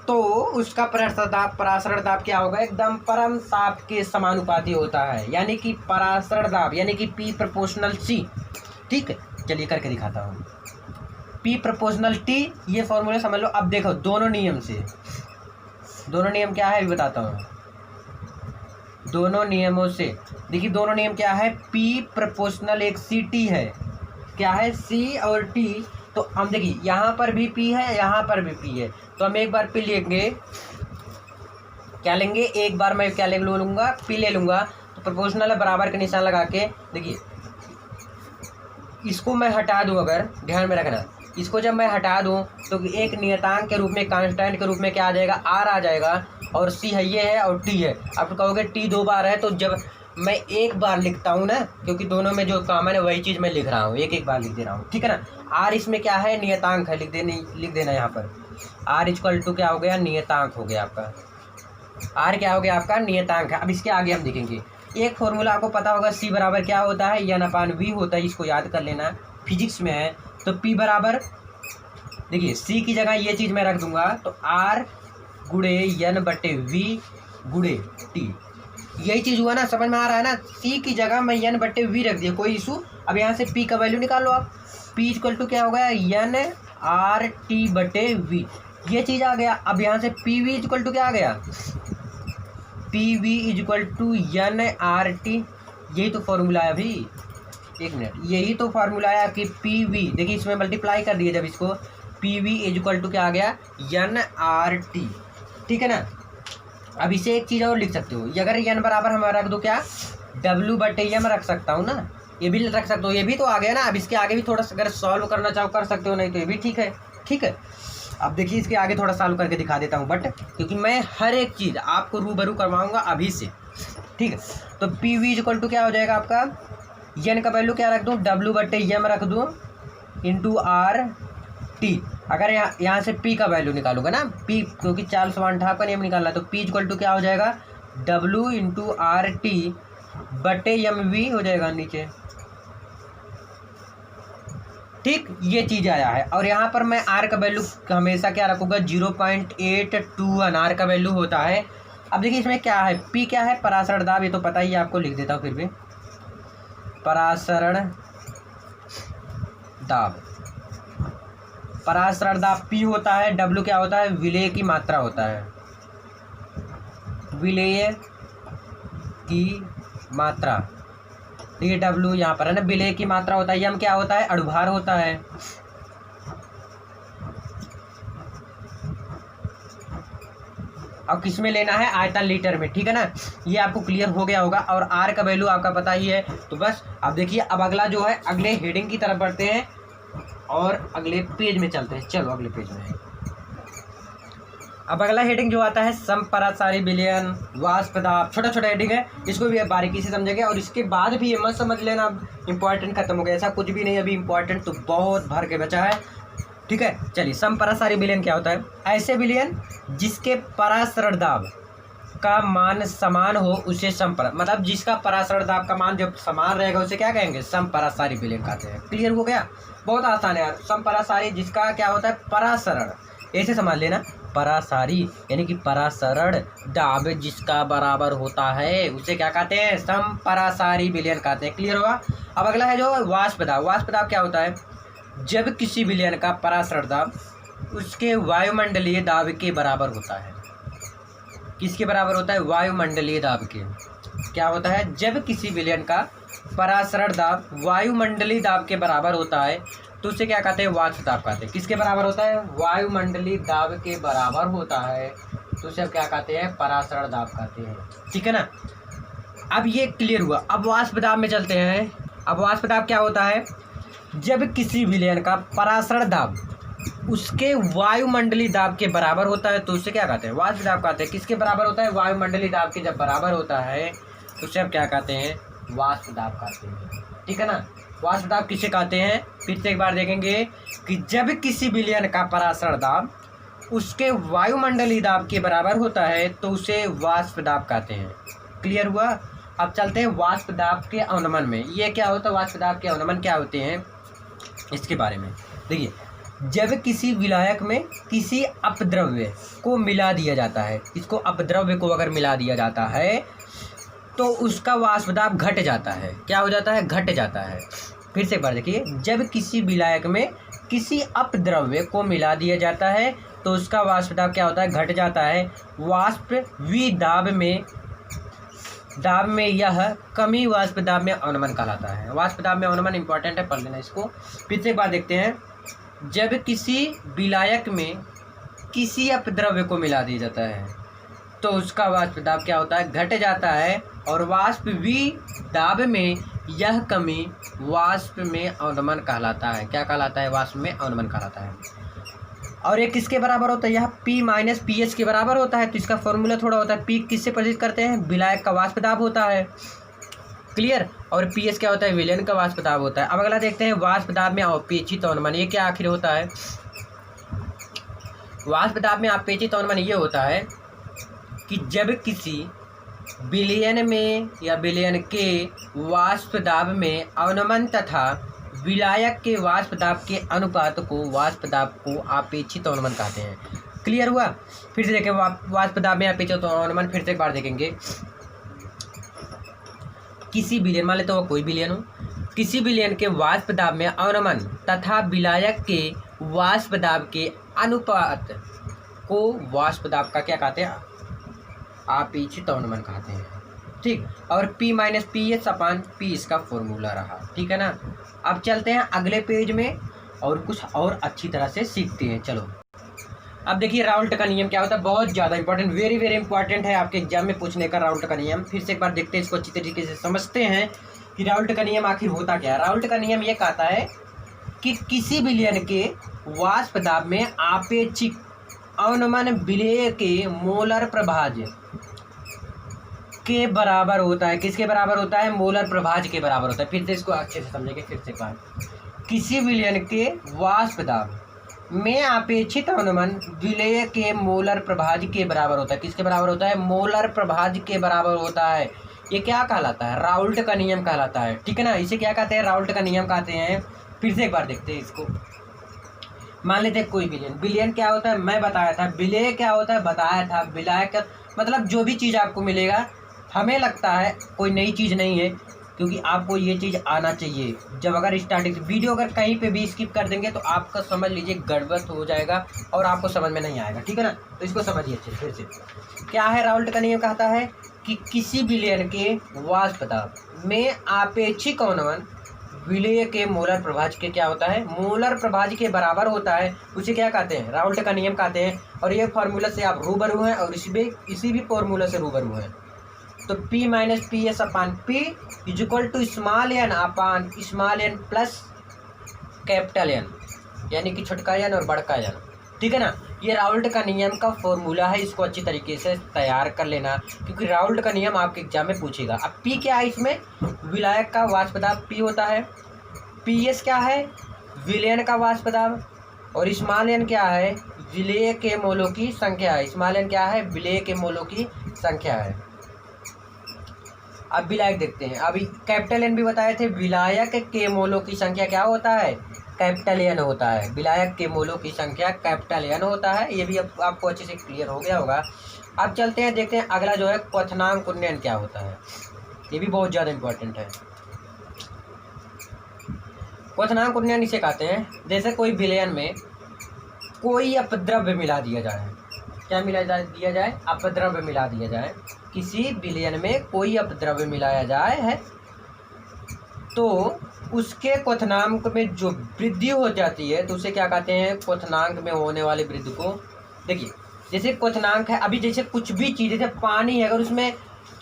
तो उसका परासरण दाब क्या होगा, एकदम परम ताप के समानुपाती होता है। यानी कि परासरण दाब यानी कि P प्रोपोर्शनल C। ठीक है, चलिए करके दिखाता हूँ। P प्रोपोर्शनल T, ये फॉर्मूला समझ लो। अब देखो दोनों नियम क्या है अभी बताता हूँ। दोनों नियमों से देखिए, दोनों नियम क्या है, P प्रोपोर्शनल एक CT है, क्या है C और T। तो हम देखिए यहाँ पर भी P है, यहाँ पर भी P है, तो हम एक बार P लेंगे, क्या लेंगे, एक बार मैं क्या ले लूँगा, P ले लूँगा। तो प्रोपोर्शनल है, बराबर का निशान लगा के देखिए इसको मैं हटा दूँ, अगर ध्यान में रखना, इसको जब मैं हटा दूँ तो एक नियतांक के रूप में, कांस्टेंट के रूप में क्या आ जाएगा, R आ जाएगा, और C है ये है और T है। अब तो कहोगे T दो बार है, तो जब मैं एक बार लिखता हूँ ना, क्योंकि दोनों में जो कॉमन है वही चीज़ मैं लिख रहा हूँ, एक बार लिख दे रहा हूँ। ठीक है ना। R इसमें क्या है, नियतांक है, लिख देना यहाँ पर। R इक्वल टू क्या हो गया, नियतांक हो गया आपका। R क्या हो गया आपका, नियतांक है। अब इसके आगे हम देखेंगे, एक फॉर्मूला आपको पता होगा, C बराबर क्या होता है, N/V होता है, इसको याद कर लेना, फिजिक्स में है। तो P बराबर देखिए C की जगह ये चीज़ मैं रख दूंगा, तो R गुणे N/V गुणे T। यही चीज़ हुआ ना, समझ में आ रहा है ना। C की जगह मैं N/V रख दिया, कोई इशू। अब यहाँ से P का वैल्यू निकाल लो आप। P इक्वल टू क्या हो गया, N/RT/V, ये चीज़ आ गया। अब यहाँ से PV इक्वल टू क्या आ गया, PV इक्वल टू N/RT। यही तो फॉर्मूला है अभी, एक मिनट, यही तो फार्मूला है कि PV, देखिए इसमें मल्टीप्लाई कर दिए जब इसको, PV इक्वल टू क्या आ गया, N/RT। ठीक है ना। अब इसे एक चीज़ और लिख सकते हो, अगर N बराबर हमारा रख दो क्या, W/M रख सकता हूँ ना, ये भी रख सकते हो, ये भी तो आ गया ना। अब इसके आगे भी थोड़ा सा अगर सॉल्व करना चाहो कर सकते हो, नहीं तो ये भी ठीक है। ठीक है, अब देखिए इसके आगे थोड़ा सॉल्व करके दिखा देता हूँ, बट क्योंकि मैं हर एक चीज़ आपको रूबरू करवाऊँगा अभी से। ठीक है, तो PV इक्वल टू क्या हो जाएगा आपका, N का वैल्यू क्या रख दूँ, W/M रख दूँ इंटू RT। अगर यहाँ से P का वैल्यू निकालूंगा ना, P क्योंकि चार्ल्स वन ट्राप का नियम निकालना है, तो P इक्वल टू क्या हो जाएगा, W इंटू RT/MV हो जाएगा नीचे। ठीक, ये चीज़ आया है। और यहाँ पर मैं R का वैल्यू हमेशा क्या रखूँगा, 0.821 R का वैल्यू होता है। अब देखिए इसमें क्या है, P क्या है, परासरण दाब, ये तो पता ही है आपको, लिख देता हूँ फिर भी, परासरण दाब P होता है, W क्या होता है, विलेय की मात्रा होता है, विलेय की मात्रा। ये W यहाँ पर है ना, विलेय की मात्रा होता है। M क्या होता है, अणुभार होता है। अब किस में लेना है, आयतन लीटर में। ठीक है ना, ये आपको क्लियर हो गया होगा। और R का वैल्यू आपका पता ही है। तो बस अब देखिए, अब अगला जो है, अगले हेडिंग की तरफ बढ़ते हैं और अगले पेज में चलते हैं। चलो अगले पेज में, अब अगला हेडिंग जो आता है, समपरासारी विलयन, वाष्प दाब, छोटा छोटा हेडिंग है, इसको भी बारीकी से समझेंगे। और इसके बाद भी ये मत समझ लेना इंपॉर्टेंट खत्म हो गया, ऐसा कुछ भी नहीं, अभी इंपॉर्टेंट तो बहुत भर के बचा है। ठीक है, चलिए, समपरासारी विलयन क्या होता है, ऐसे विलयन जिसके परासरण दाब का मान समान हो उसे मतलब जिसका परासरण दाब का मान जब समान रहेगा उसे क्या कहेंगे, समपरासारी विलयन कहते हैं। क्लियर हो गया, बहुत आसान है यार। समपरासारी जिसका क्या होता है, परासरण, ऐसे समझ लेना, परासारी यानी कि परासरण दाब जिसका बराबर होता है उसे क्या कहते हैं? समपरासारी विलयन कहते हैं। क्लियर हुआ? अब अगला है जो वाष्प दाब। वाष्प दाब क्या होता है? जब किसी विलयन का परासरण दाब उसके वायुमंडलीय दाब के बराबर होता है। किसके बराबर होता है? वायुमंडलीय दाब के। क्या होता है? जब किसी विलयन का परासरण दाब वायुमंडलीय दाब के बराबर होता है तो उसे क्या कहते हैं? वाष्प दाब कहते हैं। किसके बराबर होता है? वायुमंडलीय दाब के बराबर होता है तो उसे क्या कहते हैं? परासरण दाब कहते हैं। ठीक है ना? अब ये क्लियर हुआ। अब वाष्प दाब में चलते हैं। अब वाष्प दाब क्या होता है? जब किसी विलयन का परासरण दाब उसके वायुमंडलीय दाब के बराबर होता है तो उसे क्या कहते हैं? वाष्प दाब कहते हैं। किसके बराबर होता है? वायुमंडलीय दाब के जब बराबर होता है तो उसे अब क्या कहते हैं? वाष्प दाब कहते हैं। ठीक है ना? वाष्प दाब किसे कहते हैं? फिर से एक बार देखेंगे कि जब किसी विलयन का परासरण दाब उसके वायुमंडलीय दाब के बराबर होता है तो उसे वाष्प दाब कहते हैं। क्लियर हुआ? अब चलते हैं वाष्प दाब के अवनमन में। ये क्या होता है? वाष्प दाब के अवनमन क्या होते हैं इसके बारे में देखिए। जब किसी विलायक में किसी अपद्रव्य को मिला दिया जाता है, इसको अपद्रव्य को अगर मिला दिया जाता है तो उसका वाष्प दाब घट जाता है। क्या हो जाता है? घट जाता है। फिर से एक बार देखिए, जब किसी विलायक में किसी अपद्रव्य को मिला दिया जाता है तो उसका वाष्प दाब क्या होता है? घट जाता है। वाष्प दाब में यह कमी वाष्प दाब में अवनमन कहलाता है। वाष्प दाब में अवनमन इंपॉर्टेंट है, पढ़ लेना इसको। फिर से एक बार देखते हैं, जब किसी विलायक में किसी अपद्रव्य को मिला दिया जाता है तो उसका वाष्प दाब क्या होता है? घट जाता है। और वाष्प दाब में यह कमी वाष्प में अवनमन कहलाता है। क्या कहलाता है? वाष्प में अवनमन कहलाता है। और ये किसके बराबर होता है? यह P माइनस PS के बराबर होता है। तो इसका फॉर्मूला थोड़ा होता है। P किससे प्रदर्शित करते हैं? विलायक का वाष्प दाब होता है। क्लियर? और PS क्या होता है? विलयन का वाष्प दाब होता है। अब अगला देखते हैं, वाष्प दाब में अपेक्षित अवनमन। ये क्या आखिर होता है? वाष्प दाब में अपेक्षित अवनमन ये होता है कि जब किसी विलयन में या विलयन के वाष्प दाब में अवनमन तथा विलायक के वाष्प दाब के अनुपात को वाष्प दाब को अपेक्षित अवनमन कहते हैं। क्लियर हुआ? फिर से देखें, वाष्प दाब में अपेक्षित अवनमन फिर से एक बार देखेंगे। किसी विलयन, मान लेते हो कोई विलयन हो, किसी विलयन के वाष्प दाब में अवनमन तथा विलायक के वाष्प दाब के अनुपात को वाष्प दाब का क्या कहते हैं? अपेक्षित अवनमन कहते हैं। ठीक? और P minus PS upon P इसका फॉर्मूला रहा। ठीक है ना? अब चलते हैं अगले पेज में और कुछ और अच्छी तरह से सीखते हैं। चलो, अब देखिए राउल्ट का नियम क्या होता है? बहुत ज़्यादा इंपॉर्टेंट, वेरी वेरी इंपॉर्टेंट है आपके एग्जाम में पूछने का राउल्ट का नियम। फिर से एक बार देखते हैं इसको, अच्छी तरीके से समझते हैं कि राउल्ट का नियम आखिर होता क्या है। राउल्ट का नियम ये कहता है कि किसी विलयन के वाष्प दाब में आपेक्षिक अवनमन विलय के मोलर प्रभाज्य के बराबर होता है। किसके बराबर होता है? मोलर प्रभाज्य के बराबर होता है। फिर से इसको अच्छे से समझेंगे। फिर से बात, किसी विलयन के वाष्प दाब में अपेक्षित अवनमन विलय के मोलर प्रभाज्य के बराबर होता है। किसके बराबर होता है? मोलर प्रभाज्य के बराबर होता है। ये क्या कहलाता है? राउल्ट का नियम कहलाता है। ठीक है ना? इसे क्या कहते हैं? राउल्ट का नियम कहते हैं। फिर से एक बार देखते हैं इसको। मान लेते हैं कोई विलयन। विलयन क्या होता है? मैं बताया था। विलय क्या होता है? बताया था। विलय का मतलब जो भी चीज़ आपको मिलेगा, हमें लगता है कोई नई चीज़ नहीं है, क्योंकि आपको ये चीज़ आना चाहिए। जब अगर स्टार्टिंग वीडियो अगर कहीं पे भी स्किप कर देंगे तो आपका समझ लीजिए गड़बड़ हो जाएगा और आपको समझ में नहीं आएगा। ठीक है ना? तो इसको समझिए अच्छे। फिर से क्या है? राउल्ट का नियम कहता है कि किसी विलयन के वाष्प दाब में आपेक्षिक अवनमन विलय के मोलर प्रभाज्य के क्या होता है? मोलर प्रभाज्य के बराबर होता है। उसे क्या कहते हैं? राउल्ट का नियम कहते हैं। और ये फार्मूला से आप रूबरू हैं और इसी भी फार्मूला से रूबरू हैं। तो P minus PS upon P is equal to small n upon small n plus capital N, यानी कि छोटका एन और बड़का एन। ठीक है ना? ये राउल्ट का नियम का फॉर्मूला है। इसको अच्छी तरीके से तैयार कर लेना, क्योंकि राउल्ट का नियम आपके एग्जाम में पूछेगा। अब P क्या है? इसमें विलायक का वाष्प दाब P होता है। PS क्या है? विलयन का वाष्प दाब। और स्मॉल एन क्या है? विलय के मोलों की संख्या है। स्मॉल एन क्या है? विलय के मोलों की संख्या है। अब विलायक देखते हैं। अभी कैपिटल एन भी बताए थे। विलायक के मोलों की संख्या क्या होता है? कैपिटल एन होता है। विलायक के मोलों की संख्या कैपिटल एन होता है। ये भी अब आपको अच्छे से क्लियर हो गया होगा। अब चलते हैं, देखते हैं अगला जो है क्वथनांक उन्नयन क्या होता है। ये भी बहुत ज़्यादा इम्पोर्टेंट है। क्वथनांक उन्नयन इसे कहते हैं जैसे कोई विलयन में कोई अपद्रव्य मिला दिया जाए। क्या दिया जाए? अपद्रव्य मिला दिया जाए। किसी विलयन में कोई अपद्रव्य मिलाया जाए है तो उसके क्वथनांक में जो वृद्धि हो जाती है तो उसे क्या कहते हैं? क्वथनांक में होने वाली वृद्धि को। देखिए जैसे क्वथनांक है, अभी जैसे कुछ भी चीज़, जैसे पानी है, अगर उसमें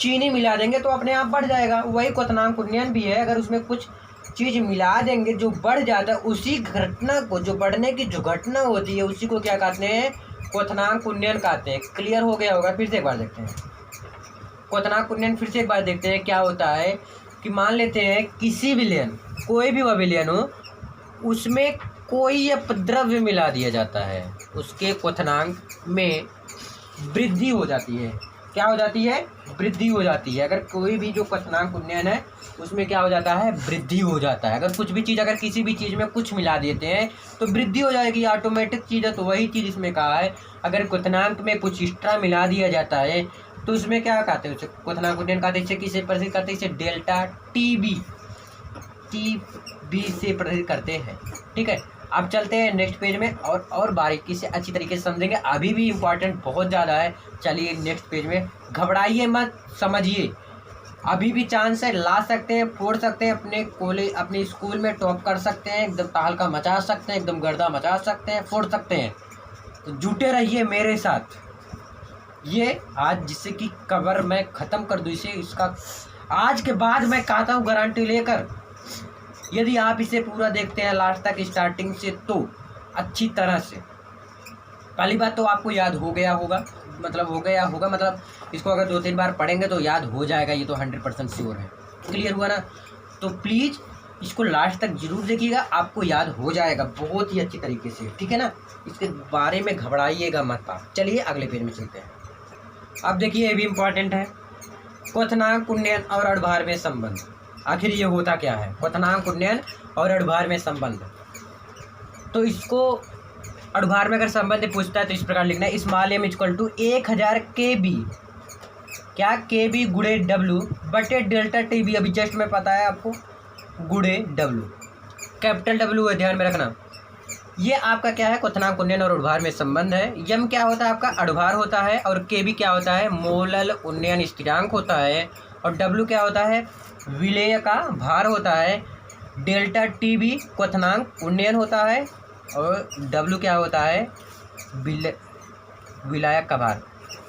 चीनी मिला देंगे तो अपने आप बढ़ जाएगा। वही क्वथनांक उन्नयन भी है, अगर उसमें कुछ चीज़ मिला देंगे जो बढ़ जाता है, उसी घटना को, जो बढ़ने की जो घटना होती है उसी को क्या कहते हैं? क्वथनांक उन्नयन कहते हैं। क्लियर हो गया होगा? फिर से एक बार देखते हैं क्वथनांक उन्नयन। फिर से एक बार देखते हैं क्या होता है कि मान लेते हैं किसी विलयन, कोई भी वह विलयन हो, उसमें कोई अपद्रव्य मिला दिया जाता है, उसके क्वथनांक में वृद्धि हो जाती है। क्या हो जाती है? वृद्धि हो जाती है। अगर कोई भी जो क्वथनांक उन्नयन है उसमें क्या हो जाता है? वृद्धि हो जाता है। अगर कुछ भी चीज़, अगर किसी भी चीज़ में कुछ मिला देते हैं तो वृद्धि हो जाएगी, ऑटोमेटिक चीज़ है। तो वही चीज़ इसमें कहा है, अगर क्वथनांक में कुछ एक्स्ट्रा मिला दिया जाता है तो उसमें क्या कहते हैं? उसे क्वथनांक उन्नयन कहते हैं। इसे किसे प्रदर्शित करते हैं? इसे डेल्टा टीबी से प्रदर्शित करते हैं। ठीक है, अब चलते हैं नेक्स्ट पेज में और बारीकी से अच्छी तरीके से समझेंगे। अभी भी इम्पोर्टेंट बहुत ज़्यादा है। चलिए नेक्स्ट पेज में, घबराइए मत, समझिए। अभी भी चांस है, ला सकते हैं, फोड़ सकते हैं, अपने कॉलेज, अपने स्कूल में टॉप कर सकते हैं, एकदम तहलका मचा सकते हैं, एकदम गर्दा मचा सकते हैं, फोड़ सकते हैं। तो जुटे रहिए मेरे साथ। ये आज जिससे कि कवर मैं ख़त्म कर दूँ इसे, इसका आज के बाद मैं कहता हूँ गारंटी लेकर, यदि आप इसे पूरा देखते हैं लास्ट तक स्टार्टिंग से तो अच्छी तरह से, पहली बात तो आपको याद हो गया होगा, मतलब इसको अगर 2-3 बार पढ़ेंगे तो याद हो जाएगा, ये तो 100% श्योर है। क्लियर हुआ ना? तो प्लीज़ इसको लास्ट तक जरूर देखिएगा, आपको याद हो जाएगा बहुत ही अच्छी तरीके से। ठीक है ना? इसके बारे में घबराइएगा मत आप। चलिए अगले पेज में चलते हैं। अब देखिए ये भी इम्पॉर्टेंट है, क्वथनांक उन्नयन और अणुभार में संबंध। आखिर ये होता क्या है? क्वथनांक उन्नयन और अणुभार में संबंध। तो इसको अणुभार में अगर संबंध पूछता है तो इस प्रकार लिखना है, small m equal to 1000 KB, क्या KB गुणे W बटे डेल्टा TB। अभी जस्ट में पता है आपको, गुणे W, कैपिटल W है, ध्यान में रखना। ये आपका क्या है? क्वथनांक उन्नयन और अणुभार में संबंध है। यम क्या होता है? आपका अणुभार होता है। और KB क्या होता है? मोलल उन्नयन स्थिरांक होता है। और W क्या होता है? विलेय का भार होता है। डेल्टा TB क्वथनांक उन्नयन होता है। और W क्या होता है? विलायक का भार।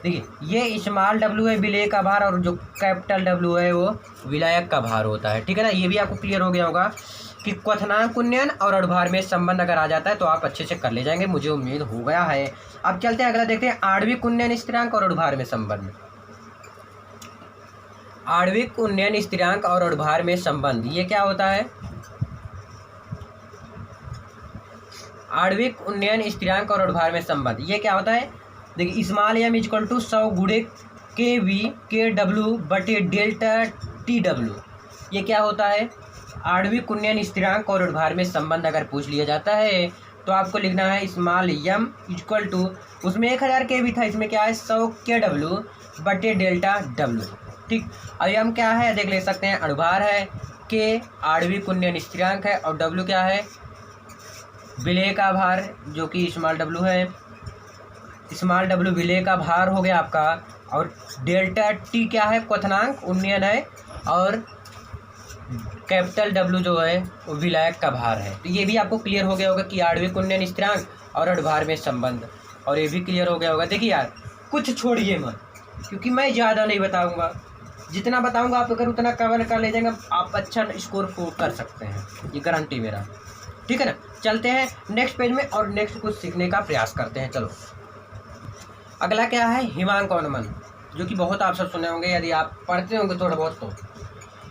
देखिए ये स्मॉल W है विलेय का भार, और जो कैपिटल W है वो विलायक का भार होता है। ठीक है ना? ये भी आपको क्लियर हो गया होगा कि क्वथनांक उन्नयन और अणुभार में संबंध अगर आ जाता है तो आप अच्छे से कर ले जाएंगे, मुझे उम्मीद हो गया है। अब चलते हैं अगला, देखते हैं आणविक उन्नयन स्थिरांक और अणुभार में संबंध। आणविक उन्नयन स्थिरांक और अणुभार में संबंध, ये क्या होता है? आणविक उन्नयन स्थिरांक और अणुभार में संबंध ये क्या होता है? देखिए स्मॉल m इक्वल टू 100 गुणे KB KW बटे डेल्टा TW। ये क्या होता है? आणविक उन्नयन स्थिरांक और अणुभार में संबंध अगर पूछ लिया जाता है तो आपको लिखना है स्मॉल m इक्वल टू, उसमें 1000 KB था, इसमें क्या है? 100 KW बटे डेल्टा W। ठीक, अब m क्या है देख ले सकते हैं, अणुभार है, K आणविक उन्नयन स्थिरांक है, और W क्या है? विलेय का भार, जो कि स्मॉल W है। स्मॉल W विलेय का भार हो गया आपका, और डेल्टा T क्या है? क्वथनांक उन्नयन है, और कैपिटल W जो है वो विलायक का भार है। तो ये भी आपको क्लियर हो गया होगा कि आणविक उन्नयन स्थिरांक और अणुभार में संबंध, और ये भी क्लियर हो गया होगा। देखिए यार कुछ छोड़िए मत, क्योंकि मैं ज़्यादा नहीं बताऊंगा, जितना बताऊंगा आप अगर उतना कवर कर ले जाएंगे आप अच्छा स्कोर कर सकते हैं, ये गारंटी मेरा। ठीक है ना? चलते हैं नेक्स्ट पेज में और नेक्स्ट कुछ सीखने का प्रयास करते हैं। चलो अगला क्या है? हिमांकौनमन, जो कि बहुत आप सब सुने होंगे यदि आप पढ़ते होंगे थोड़ा बहुत तो।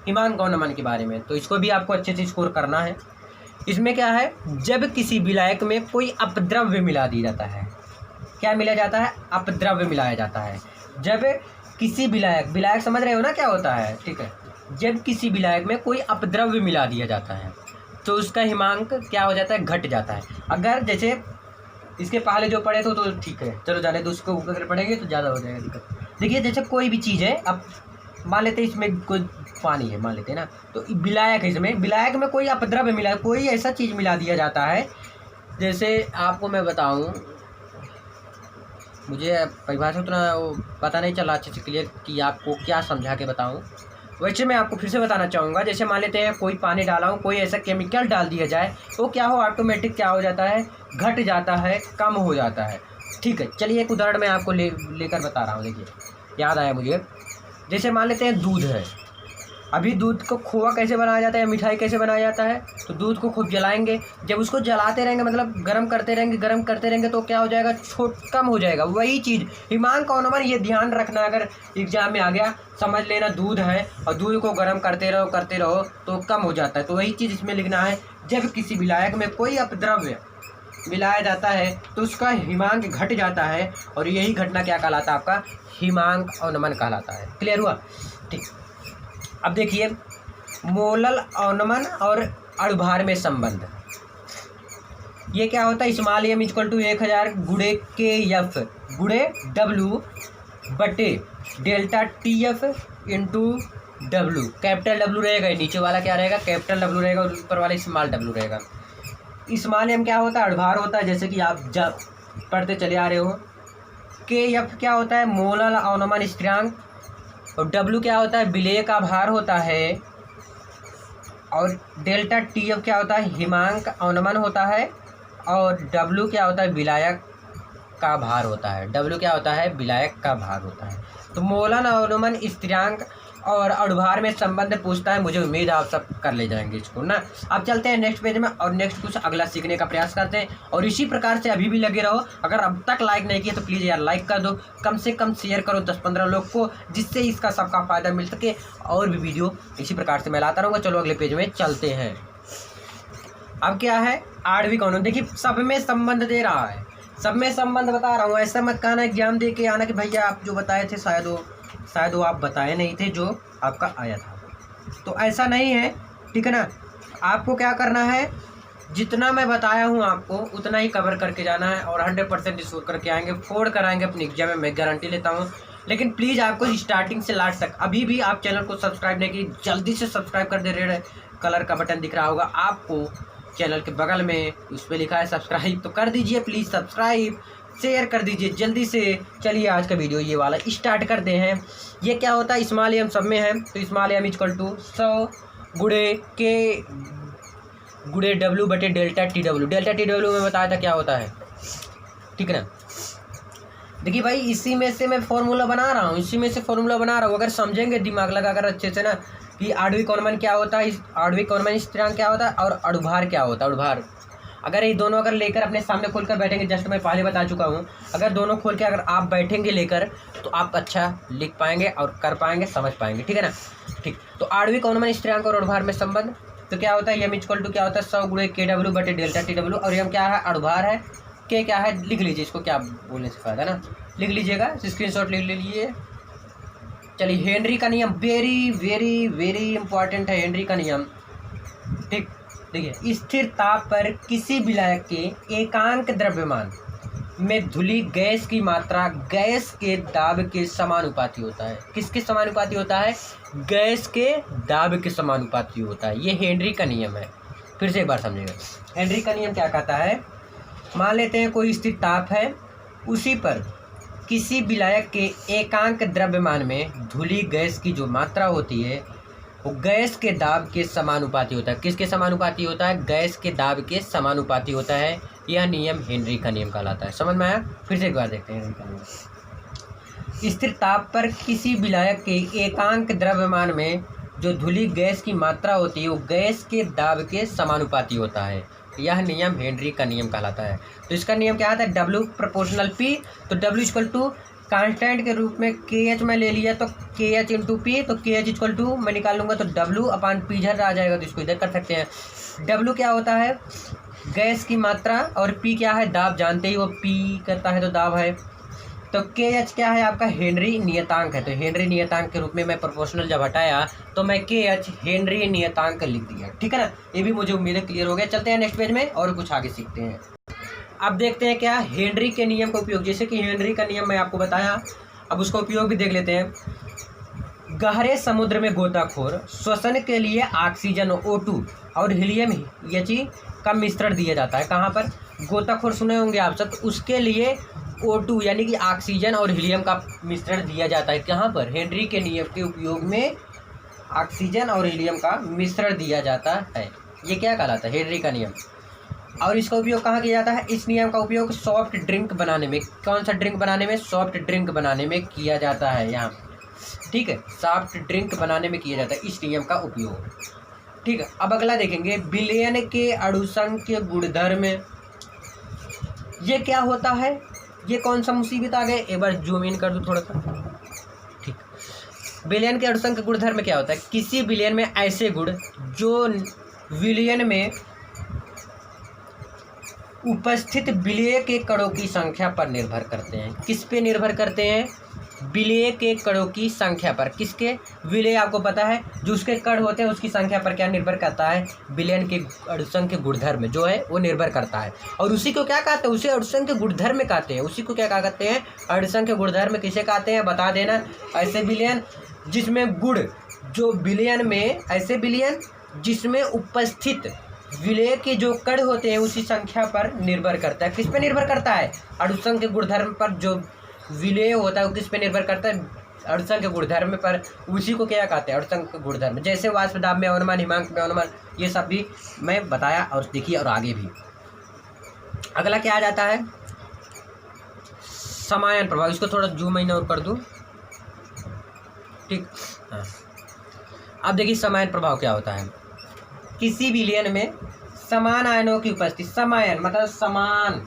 हिमांकौनमन के बारे में तो इसको भी आपको अच्छे से स्कोर करना है। इसमें क्या है? जब किसी विलायक में कोई अपद्रव्य मिला दिया जाता है। क्या मिला जाता है? अपद्रव्य मिलाया जाता है। जब किसी विलायक समझ रहे हो ना क्या होता है? ठीक है, जब किसी विलायक में कोई अपद्रव्य मिला दिया जाता है तो उसका हिमांक क्या हो जाता है, घट जाता है। अगर जैसे इसके पहले जो पढ़े तो ठीक है, चलो जाने दो, उसको अगर पढ़ेंगे तो ज़्यादा हो जाएगा दिक्कत। देखिए जैसे कोई भी चीज़ है, अब मान लेते हैं इसमें कोई पानी है, मान लेते हैं ना, तो विलायक है, इसमें विलायक में कोई अपद्रव्य मिला, कोई ऐसा चीज़ मिला दिया जाता है। जैसे आपको मैं बताऊं, मुझे परिभाषा उतना वो पता नहीं चला अच्छे से क्लियर कि आपको क्या समझा के बताऊं। वैसे मैं आपको फिर से बताना चाहूँगा, जैसे मान लेते हैं कोई पानी डाला हूँ, कोई ऐसा केमिकल डाल दिया जाए तो क्या हो, ऑटोमेटिक क्या हो जाता है, घट जाता है, कम हो जाता है। ठीक है, चलिए एक उदाहरण मैं आपको लेकर बता रहा हूँ। देखिए याद आया मुझे, जैसे मान लेते हैं दूध है। अभी दूध को खोआ कैसे बनाया जाता है, मिठाई कैसे बनाया जाता है, तो दूध को खूब जलाएंगे, जब उसको जलाते रहेंगे मतलब गर्म करते रहेंगे तो क्या हो जाएगा, कम हो जाएगा। वही चीज़ हिमांक और अनुमान, ये ध्यान रखना, अगर एग्जाम में आ गया समझ लेना, दूध है और दूध को गर्म करते रहो तो कम हो जाता है। तो वही चीज़ इसमें लिखना है, जब किसी विलायक में कोई अपद्रव्य मिलाया जाता है तो उसका हिमांक घट जाता है, और यही घटना क्या कहलाता है, आपका हिमांक अवनमन कहलाता है। क्लियर हुआ? ठीक। अब देखिए मोलल अवनमन और अणुभार में संबंध, ये क्या होता है, स्मॉल m इक्वल टू 1000 गुणे KF गुणे W बटे delta TF into W। Capital W रहेगा, नीचे वाला क्या रहेगा, कैपिटल W रहेगा, और ऊपर वाला स्मॉल W रहेगा। स्मॉल m क्या होता है, अणुभार होता है, जैसे कि आप जब पढ़ते चले आ रहे हो। KF क्या होता है, मोलल अवनमन स्थिरांक, और W क्या होता है, विलेय का भार होता है, और डेल्टा TF क्या होता है, हिमांक अवनमन होता है, और W क्या होता है, विलायक का भार होता है। W क्या होता है, विलायक का भार होता है। तो मोलन अवनमन स्थिरांक और अणुभार में संबंध पूछता है, मुझे उम्मीद आप सब कर ले जाएंगे इसको ना। अब चलते हैं नेक्स्ट पेज में, और नेक्स्ट कुछ अगला सीखने का प्रयास करते हैं, और इसी प्रकार से अभी भी लगे रहो। अगर अब तक लाइक नहीं किया तो प्लीज़ यार लाइक कर दो, कम से कम शेयर करो 10-15 लोग को, जिससे इसका सबका फ़ायदा मिल सके, और भी वीडियो इसी प्रकार से मैं लाता रहूँगा। चलो अगले पेज में चलते हैं। अब क्या है, आणविक कानून। देखिए सब में संबंध दे रहा है, सब में संबंध बता रहा हूँ। ऐसा मत कहना एग्जाम दे के आना कि भैया आप जो बताए थे शायद वो आप बताए नहीं थे जो आपका आया था, तो ऐसा नहीं है, ठीक है ना। आपको क्या करना है, जितना मैं बताया हूँ आपको उतना ही कवर करके जाना है, और 100% स्कोर करके आएंगे, फोड़ कराएंगे अपनी एग्जाम में, मैं गारंटी लेता हूँ। लेकिन प्लीज़ आपको स्टार्टिंग से लास्ट तक, अभी भी आप चैनल को सब्सक्राइब नहीं की, जल्दी से सब्सक्राइब कर दे। रेड कलर का बटन दिख रहा होगा आपको चैनल के बगल में, उस पर लिखा है सब्सक्राइब, तो कर दीजिए प्लीज़ सब्सक्राइब, शेयर कर दीजिए जल्दी से। चलिए आज का वीडियो ये वाला स्टार्ट करते हैं। ये क्या होता है, स्मॉल m सब में है, तो स्मॉल m इक्वल टू 100 गुणे K गुणे W बटे डेल्टा TW। डेल्टा TW में बताया था क्या होता है, ठीक है ना। देखिए भाई इसी में से मैं फॉर्मूला बना रहा हूँ, अगर समझेंगे दिमाग लगा कर अच्छे से ना, कि आणविक अवनमन क्या होता है, आणविक अवनमन स्थिरांक क्या होता है, और अणुभार क्या होता है। अणुभार अगर ये दोनों अगर लेकर अपने सामने खोलकर बैठेंगे, जस्ट मैं पहले बता चुका हूँ, अगर दोनों खोल के अगर आप बैठेंगे लेकर, तो आप अच्छा लिख पाएंगे और कर पाएंगे, समझ पाएंगे, ठीक है ना। ठीक, तो आणविक अवनमन स्थिरांक और अणुभार में संबंध, तो क्या होता है, m इक्वल टू क्या होता है 100 गुणे KW बटे डेल्टा TW, और m क्या है, अणुभार है, K क्या है, लिख लीजिए, इसको क्या बोलने से फायदा ना, लिख लीजिएगा, स्क्रीनशॉट ले लीजिए। चलिए हेनरी का नियम, वेरी वेरी वेरी इंपॉर्टेंट है हेनरी का नियम। ठीक, देखिए स्थिर ताप पर किसी विलायक के एकांक द्रव्यमान में धुली गैस की मात्रा गैस के दाब के समानुपाती होता है। किसके समानुपाती होता है, गैस के दाब के समानुपाती होता है। ये हेनरी का नियम है, फिर से एक बार समझिएगा। हेनरी का नियम क्या कहता है, मान लेते हैं कोई स्थिर ताप है, उसी पर किसी विलायक के एकांक द्रव्यमान में धुली गैस की जो मात्रा होती है वो गैस के दाब के समानुपाती होता है। किसके समानुपाती होता है, गैस के दाब के समानुपाती होता है। यह नियम हेनरी का नियम कहलाता है। समझ में आया? फिर से एक बार देखते हैं हेनरी का नियम। स्थिर ताप पर किसी विलायक के एकांक द्रव्यमान में जो धुली गैस की मात्रा होती है वो गैस के दाब के समानुपाती होता है। यह नियम हेनरी का नियम कहलाता है। तो इसका नियम क्या आता है, W प्रोपोर्शनल P, तो W इक्वल टू कांस्टेंट के रूप में KH में ले लिया तो KH इंटू P, तो KH इक्वल टू मैं निकाल लूँगा तो W अपान P इधर आ जाएगा, तो इसको इधर कर सकते हैं। W क्या होता है, गैस की मात्रा, और P क्या है, दाब, जानते ही वो P करता है तो दाब है। तो के एच क्या है आपका, हेनरी नियतांक है। तो हेनरी नियतांक के रूप में मैं प्रोपोर्शनल जब हटाया तो मैं के एच हेनरी नियतांक लिख दिया, ठीक है ना। ये भी मुझे उम्मीद है क्लियर हो गया। चलते हैं नेक्स्ट पेज में और कुछ आगे सीखते हैं। अब देखते हैं क्या हेनरी के नियम का उपयोग, जैसे कि हेनरी का नियम मैं आपको बताया, अब उसका उपयोग भी देख लेते हैं। गहरे समुद्र में गोताखोर श्वसन के लिए ऑक्सीजन O2 और हीलियम He का मिश्रण दिया जाता है। कहाँ पर, गोताखोर सुने होंगे आप सब, तो उसके लिए O2 यानी कि ऑक्सीजन और हीलियम का मिश्रण दिया जाता है। कहाँ पर, हेनरी के नियम के उपयोग में ऑक्सीजन और हीलियम का मिश्रण दिया जाता है। ये क्या कहलाता है, हेनरी का नियम। और इसका उपयोग कहाँ किया जाता है, इस नियम का उपयोग सॉफ्ट ड्रिंक बनाने में, कौन सा ड्रिंक बनाने में, सॉफ्ट ड्रिंक बनाने में किया जाता है यहाँ, ठीक है, सॉफ्ट ड्रिंक बनाने में किया जाता है इस नियम का उपयोग, ठीक है। अब अगला देखेंगे विलयन के अणुसंख्य गुणधर्म। ये क्या होता है, ये कौन सा मुसीबत आ गए, एक बार जूम इन कर दूं थोड़ा सा, ठीक। विलयन के अणुसंख्य गुणधर्म क्या होता है, किसी विलयन में ऐसे गुण जो विलयन में उपस्थित विलेय के कणों की संख्या पर निर्भर करते हैं। किस पे निर्भर करते हैं, विलेय के कणों की संख्या पर। किसके, विलेय आपको पता है जो उसके कण होते हैं उसकी संख्या पर क्या निर्भर करता है, विलयन के अणुसंख्य गुणधर्म जो है वो निर्भर करता है। और उसी को क्या कहते हैं, उसे अणुसंख्य गुणधर्म कहते हैं। उसी को क्या कहते हैं, अणुसंख्य गुणधर्म किसे कहते हैं, बता देना। ऐसे विलयन जिसमें गुण, जो विलयन में, ऐसे विलयन जिसमें उपस्थित विलेय के जो कण होते हैं उसी संख्या पर निर्भर करता है। किस पे निर्भर करता है, अणुसंख्य गुणधर्म पर। जो विलेय होता है वो किस पे निर्भर करता है, अणुसंख्य गुणधर्म पर। उसी को क्या कहते हैं, अणुसंख्य गुणधर्म। जैसे वाष्प दाब में अनुमान, हिमांक में अनुमान, ये सब भी मैं बताया और देखिए और आगे भी। अगला क्या आ जाता है, समायन प्रभाव। इसको थोड़ा जूम इन और कर दूं, ठीक, हाँ। अब देखिए समायन प्रभाव क्या होता है, किसी विलयन में समान आयनों की उपस्थिति, समायन मतलब समान।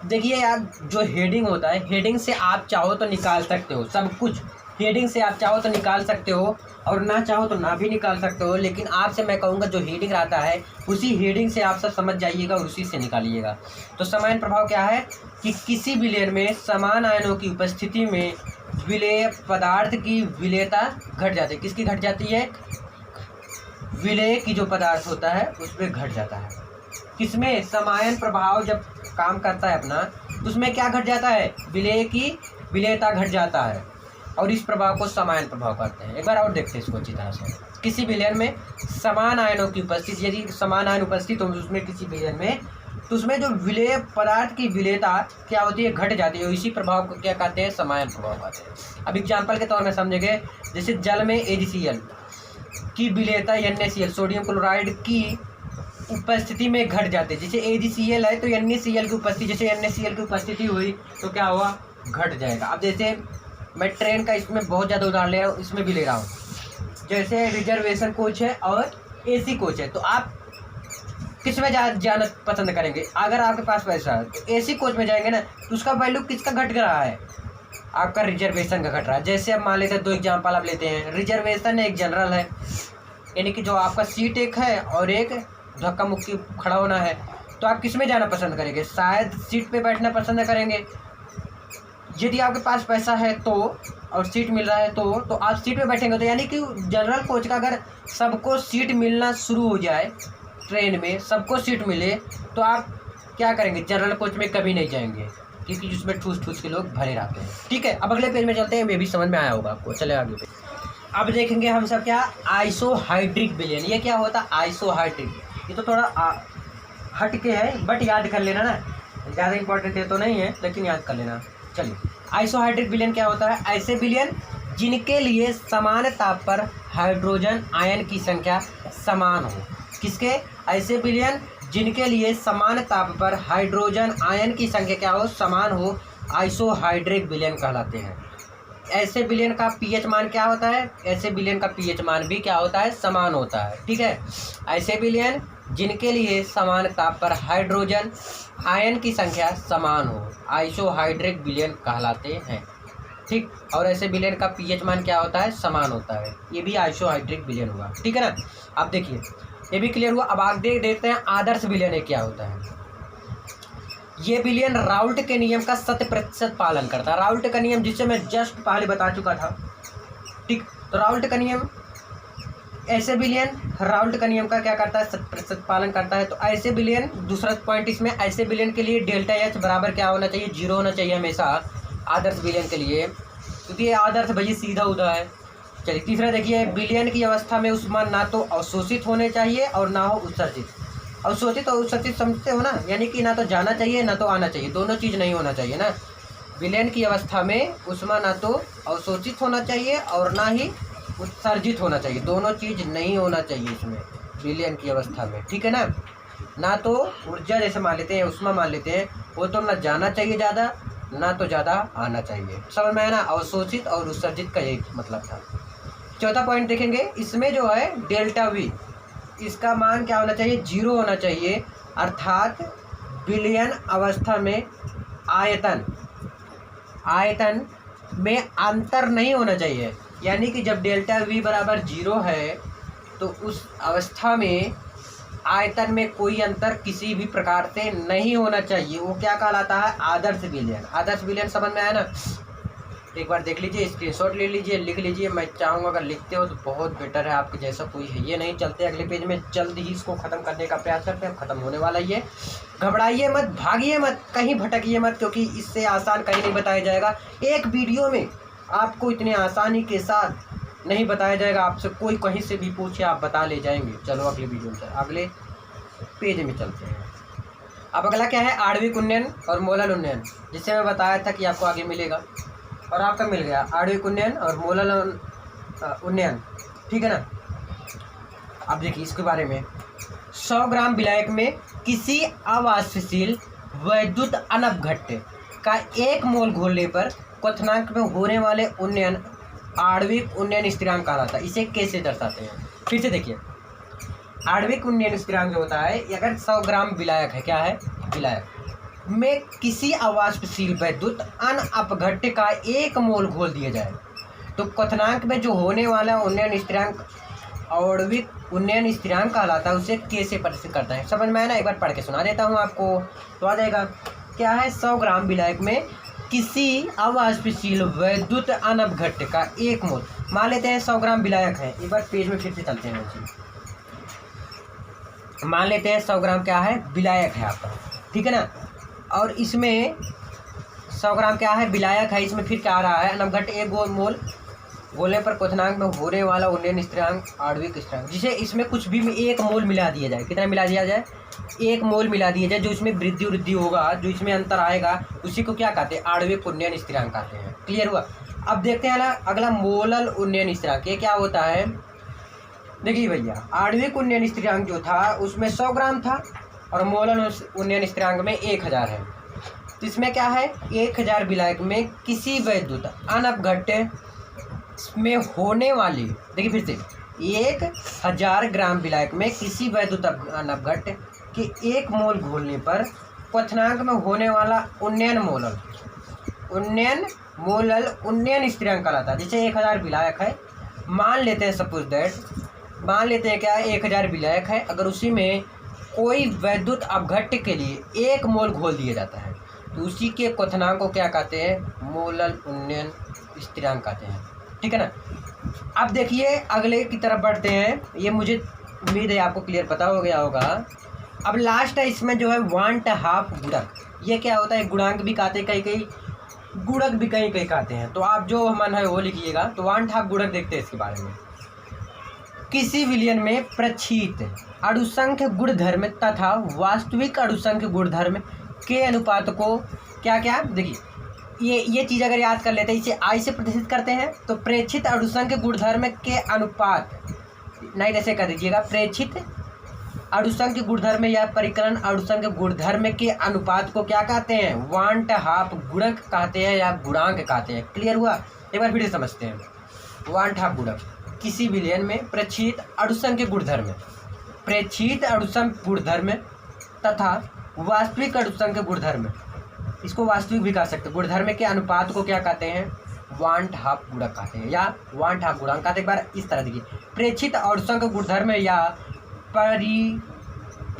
देखिए यार, जो हेडिंग होता है, हेडिंग से आप चाहो तो निकाल सकते हो सब कुछ, हेडिंग से आप चाहो तो निकाल सकते हो और ना चाहो तो ना भी निकाल सकते हो। लेकिन आपसे मैं कहूँगा जो हेडिंग रहता है उसी हेडिंग से आप सब समझ जाइएगा और उसी से निकालिएगा। तो समायन प्रभाव क्या है कि किसी विलयन में समान आयनों की उपस्थिति में विलेय पदार्थ की विलेयता घट जाती है। किसकी घट जाती है, विलेय की जो पदार्थ होता है उसमें घट जाता है। किसमें, समायन प्रभाव जब काम करता है अपना तो उसमें क्या घट जाता है, विलेय की विलेयता घट जाता है और इस प्रभाव को समायन प्रभाव कहते हैं। एक बार और देखते हैं इसको अच्छी तरह से। किसी विलयन में समान आयनों की उपस्थिति, यदि समान आयन उपस्थित हो उसमें किसी विलयन में, तो उसमें जो विलेय पदार्थ की विलेयता क्या होती है, घट जाती है। इसी प्रभाव को क्या कहते हैं, समायन प्रभाव कहते हैं। अब एग्जाम्पल के तौर में समझेंगे, जैसे जल में AgCl की विलेयता NaCl, सोडियम क्लोराइड की उपस्थिति में घट जाते हैं। जैसे AgCl है तो NaCl की उपस्थिति, जैसे NaCl की उपस्थिति हुई तो क्या हुआ, घट जाएगा। अब जैसे मैं ट्रेन का इसमें बहुत ज़्यादा उदाहरण ले रहा हूँ, इसमें भी ले रहा हूँ। जैसे रिजर्वेशन कोच है और AC कोच है, तो आप किस में जाना पसंद करेंगे, अगर आपके पास पैसा है तो AC कोच में जाएंगे ना, तो उसका वैल्यू किसका घट रहा है, आपका रिजर्वेशन का घट रहा है। जैसे अब मान लेते हैं, दो एग्जाम्पल आप लेते हैं, रिजर्वेशन एक जनरल है, यानी कि जो आपका सीट एक है और एक धक्का मुक्की खड़ा होना है, तो आप किस में जाना पसंद करेंगे, शायद सीट पे बैठना पसंद करेंगे। यदि आपके पास पैसा है तो और सीट मिल रहा है तो आप सीट पे बैठेंगे। तो यानी कि जनरल कोच का अगर सबको सीट मिलना शुरू हो जाए, ट्रेन में सबको सीट मिले, तो आप क्या करेंगे, जनरल कोच में कभी नहीं जाएंगे, क्योंकि जिसमें ठूस ठूस के लोग भरे रहते हैं। ठीक है, अब अगले पेज में चलते हैं, ये भी समझ में आया होगा आपको। चले आगे पे अब देखेंगे हम सब क्या, आइसोहाइड्रिक विलयन। ये क्या होता है, आइसोहाइड्रिक। ये तो थोड़ा हट के है, बट याद कर लेना ना, ज़्यादा इंपॉर्टेंट है तो नहीं है, लेकिन याद कर लेना। चलिए, आइसोहाइड्रिक विलयन क्या होता है, ऐसे विलयन जिनके लिए समान ताप पर हाइड्रोजन आयन की संख्या समान हो। किसके, ऐसे विलयन जिनके लिए समान ताप पर हाइड्रोजन आयन की संख्या क्या हो, समान हो, आइसोहाइड्रिक विलयन कहलाते हैं। ऐसे विलयन का पीएच मान क्या होता है, ऐसे विलयन का पीएच मान भी क्या होता है, समान होता है। ठीक है, ऐसे विलयन जिनके लिए समान ताप पर हाइड्रोजन आयन की संख्या समान हो, आइसोहाइड्रिक विलयन कहलाते हैं। ठीक, और ऐसे विलयन का पीएच मान क्या होता है, समान होता है। ये भी आइसोहाइड्रिक विलयन हुआ। ठीक है ना, अब देखिए ये भी क्लियर हुआ। अब आगे देखते हैं आदर्श विलयन क्या होता है। ये विलियन राउल्ट के नियम का 100% पालन करता है। राउल्ट का नियम जिसे मैं जस्ट पहले बता चुका था, ठीक। तो राउल्ट का नियम, ऐसे विलियन राउल्ट का नियम का क्या करता है, 100% पालन करता है। तो ऐसे विलियन, दूसरा पॉइंट इसमें, ऐसे विलियन के लिए डेल्टा एच बराबर क्या होना चाहिए, 0 होना चाहिए हमेशा आदर्श विलियन के लिए, क्योंकि ये आदर्श भैया सीधा उदा है। चलिए तीसरा देखिए, विलियन की अवस्था में ऊष्मा ना तो अवशोषित होने चाहिए और ना हो उत्सर्जित। अवशोषित और उत्सर्जित समझते हो ना, यानी कि ना तो जाना चाहिए ना तो आना चाहिए, दोनों चीज़ नहीं होना चाहिए ना। विलयन की अवस्था में ऊष्मा ना तो अवशोषित होना चाहिए और ना ही उत्सर्जित होना चाहिए, दोनों चीज़ नहीं होना चाहिए इसमें विलयन की अवस्था में, ठीक है ना। ना तो ऊर्जा जैसे मान लेते हैं, ऊष्मा मान लेते हैं, वो तो ना जाना चाहिए ज़्यादा ना तो ज़्यादा आना चाहिए, समझ में आया ना। अवशोषित और उत्सर्जित का यही मतलब था। चौथा पॉइंट देखेंगे, इसमें जो है डेल्टा वी, इसका मान क्या होना चाहिए, 0 होना चाहिए, अर्थात विलयन अवस्था में आयतन में अंतर नहीं होना चाहिए। यानी कि जब डेल्टा वी बराबर 0 है तो उस अवस्था में आयतन में कोई अंतर किसी भी प्रकार से नहीं होना चाहिए। वो क्या कहलाता है, आदर्श विलयन। आदर्श विलयन समझ में आया ना। एक बार देख लीजिए, स्क्रीनशॉट ले लीजिए, लिख लीजिए। मैं चाहूँगा अगर लिखते हो तो बहुत बेटर है, आपके जैसा कोई है ये नहीं। चलते अगले पेज में, जल्द ही इसको ख़त्म करने का प्रयास करते हैं। ख़त्म होने वाला ही है, घबराइए मत, भागिए मत, कहीं भटकिए मत, क्योंकि इससे आसान कहीं नहीं बताया जाएगा। एक वीडियो में आपको इतने आसानी के साथ नहीं बताया जाएगा। आपसे कोई कहीं से भी पूछे आप बता ले जाएंगे। चलो अगले वीडियो में, अगले पेज में चलते हैं। अब अगला क्या है, आणविक उन्नयन और मोलल उन्नयन, जिससे मैं बताया था कि आपको आगे मिलेगा और आपका मिल गया। आणविक उन्नयन और मोलल उन्नयन, ठीक है ना। अब देखिए इसके बारे में, 100 ग्राम विलायक में किसी अवाष्पशील वैद्युत अनपघट्य का 1 मोल घोलने पर क्वथनांक में होने वाले उन्नयन आणविक उन्नयन स्थिरांक कहलाता है। इसे कैसे दर्शाते हैं, फिर से देखिए। आणविक उन्नयन स्थिरांक जो होता है, अगर 100 ग्राम विलायक है, क्या है, विलायक में किसी अवाष्पशील वैद्युत अनपघट्य का 1 मोल घोल दिया जाए तो क्वथनांक में जो होने वाला उन्नयन स्थिरांक आणविक उन्नयन स्थिरांक कहलाता है। उसे कैसे प्रदर्शित करता है, समझ में आया ना। एक बार पढ़ के सुना देता हूँ आपको तो आ जाएगा। क्या है, 100 ग्राम विलायक में किसी अवाष्पशील वैद्युत अनपघट्य का 1 मोल, मान लेते हैं 100 ग्राम विलायक है। एक बार पेज में फिर से चलते हैं। मान लेते हैं 100 ग्राम क्या है, विलायक है आपका, ठीक है ना। और इसमें 100 ग्राम क्या है, विलायक है। इसमें फिर क्या आ रहा है, अनपघट्य 1 मोल घोलने पर क्वथनांक में होने वाला उन्नयन स्थिरांक आणविक स्थिरांक, जिसे इसमें कुछ भी 1 मोल मिला दिया जाए। कितना मिला दिया जाए, 1 मोल मिला दिया जाए। जो इसमें वृद्धि होगा, जो इसमें अंतर आएगा, उसी को क्या कहते हैं, आणविक उन्नयन स्थिरांक कहते हैं। क्लियर हुआ। अब देखते हैं अगला मोलल उन्नयन स्थिरांक। ये क्या होता है, देखिए भैया, आणविक उन्नयन स्थिरांक जो था उसमें 100 ग्राम था और मोलल उन्नयन स्थिरांक में 1000 है। तो इसमें क्या है, 1000 विलायक में किसी वैद्युत अनपघट्य में होने वाली, देखिए फिर से, 1000 ग्राम विलायक में किसी वैद्युत अनपघट्य के 1 मोल घोलने पर क्वथनांक में होने वाला उन्नयन मोलल उन्नयन स्थिरांक कहलाता है। जैसे 1000 विलायक है, मान लेते हैं, सपोज दैट, मान लेते हैं क्या है, 1000 विलायक है। अगर उसी में कोई वैद्युत अपघट्य के लिए 1 मोल घोल दिया जाता है तो उसी के क्वथनांक को क्या कहते हैं, मोलल उन्नयन स्थिरांक कहते हैं, ठीक है ना। अब देखिए अगले की तरफ बढ़ते हैं। ये मुझे उम्मीद है आपको क्लियर पता हो गया होगा। अब लास्ट है इसमें जो है 1/2 गुणक। ये क्या होता है, गुणांक भी कहते हैं, कहीं गुणक भी कहीं कहते हैं। तो आप जो मन है वो लिखिएगा। तो 1/2 गुणक देखते हैं इसके बारे में। किसी विलयन में प्रक्षित अणुसंख्य गुणधर्म तथा वास्तविक अणुसंख्य गुणधर्म के अनुपात को क्या देखिए, ये चीज़ अगर याद कर लेते हैं, इसे आई से प्रदर्शित करते हैं। तो प्रेक्षित अणुसंख्य गुणधर्म के अनुपात, नहीं ऐसे कर दीजिएगा, प्रेक्षित अणुसंख्य गुणधर्म या परिकलन अणुसंख्य गुणधर्म के अनुपात को क्या कहते हैं, 1/2 गुणक कहते हैं या गुणांक कहते हैं। क्लियर हुआ। एक बार फिर से समझते हैं। 1/2 गुणक, किसी विलयन में प्रेक्षित अणुसंख्य गुणधर्म, प्रेक्षित अणुसंख्य गुणधर्म तथा वास्तविक अणुसंख्य गुणधर्म, इसको वास्तविक भी कह सकते हैं, गुणधर्म के अनुपात को क्या कहते हैं, 1/2 गुणक कहते हैं या 1/2 गुणांक कहते हैं। एक बार इस तरह देखिए, प्रेक्षित अणुसंख्य गुणधर्म या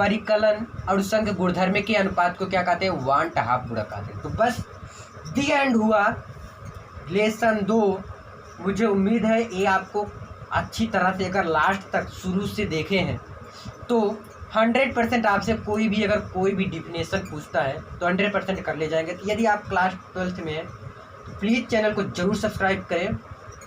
परिकलन और संघ गुणधर्म के अनुपात को क्या कहते हैं, 1/2 गुणक कहते हैं। तो बस दी एंड हुआ लेसन 2। मुझे उम्मीद है ये आपको अच्छी तरह से, अगर लास्ट तक शुरू से देखे हैं तो 100% आपसे कोई भी अगर कोई भी डिफिनेशन पूछता है तो 100% कर ले जाएंगे। तो यदि आप क्लास 12th में हैं तो प्लीज़ चैनल को ज़रूर सब्सक्राइब करें,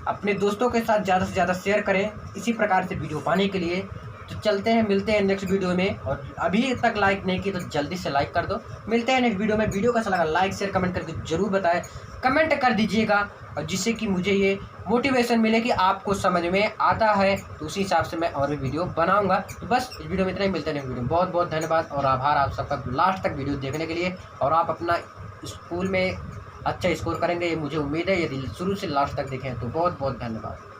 अपने दोस्तों के साथ ज़्यादा से ज़्यादा शेयर करें इसी प्रकार से वीडियो पाने के लिए। तो चलते हैं, मिलते हैं नेक्स्ट वीडियो में। और अभी तक लाइक नहीं की तो जल्दी से लाइक कर दो। मिलते हैं नेक्स्ट वीडियो में। वीडियो कैसा लगा लाइक शेयर कमेंट करके ज़रूर बताएं, कमेंट कर दीजिएगा, और जिससे कि मुझे ये मोटिवेशन मिले कि आपको समझ में आता है, तो उसी हिसाब से मैं और भी वीडियो बनाऊंगा। तो बस इस वीडियो में इतना ही, मिलते हैं नेक्स्ट वीडियो में। बहुत बहुत धन्यवाद और आभार आप सबका लास्ट तक वीडियो देखने के लिए। और आप अपना स्कूल में अच्छा स्कोर करेंगे ये मुझे उम्मीद है, यदि शुरू से लास्ट तक देखें तो। बहुत बहुत धन्यवाद।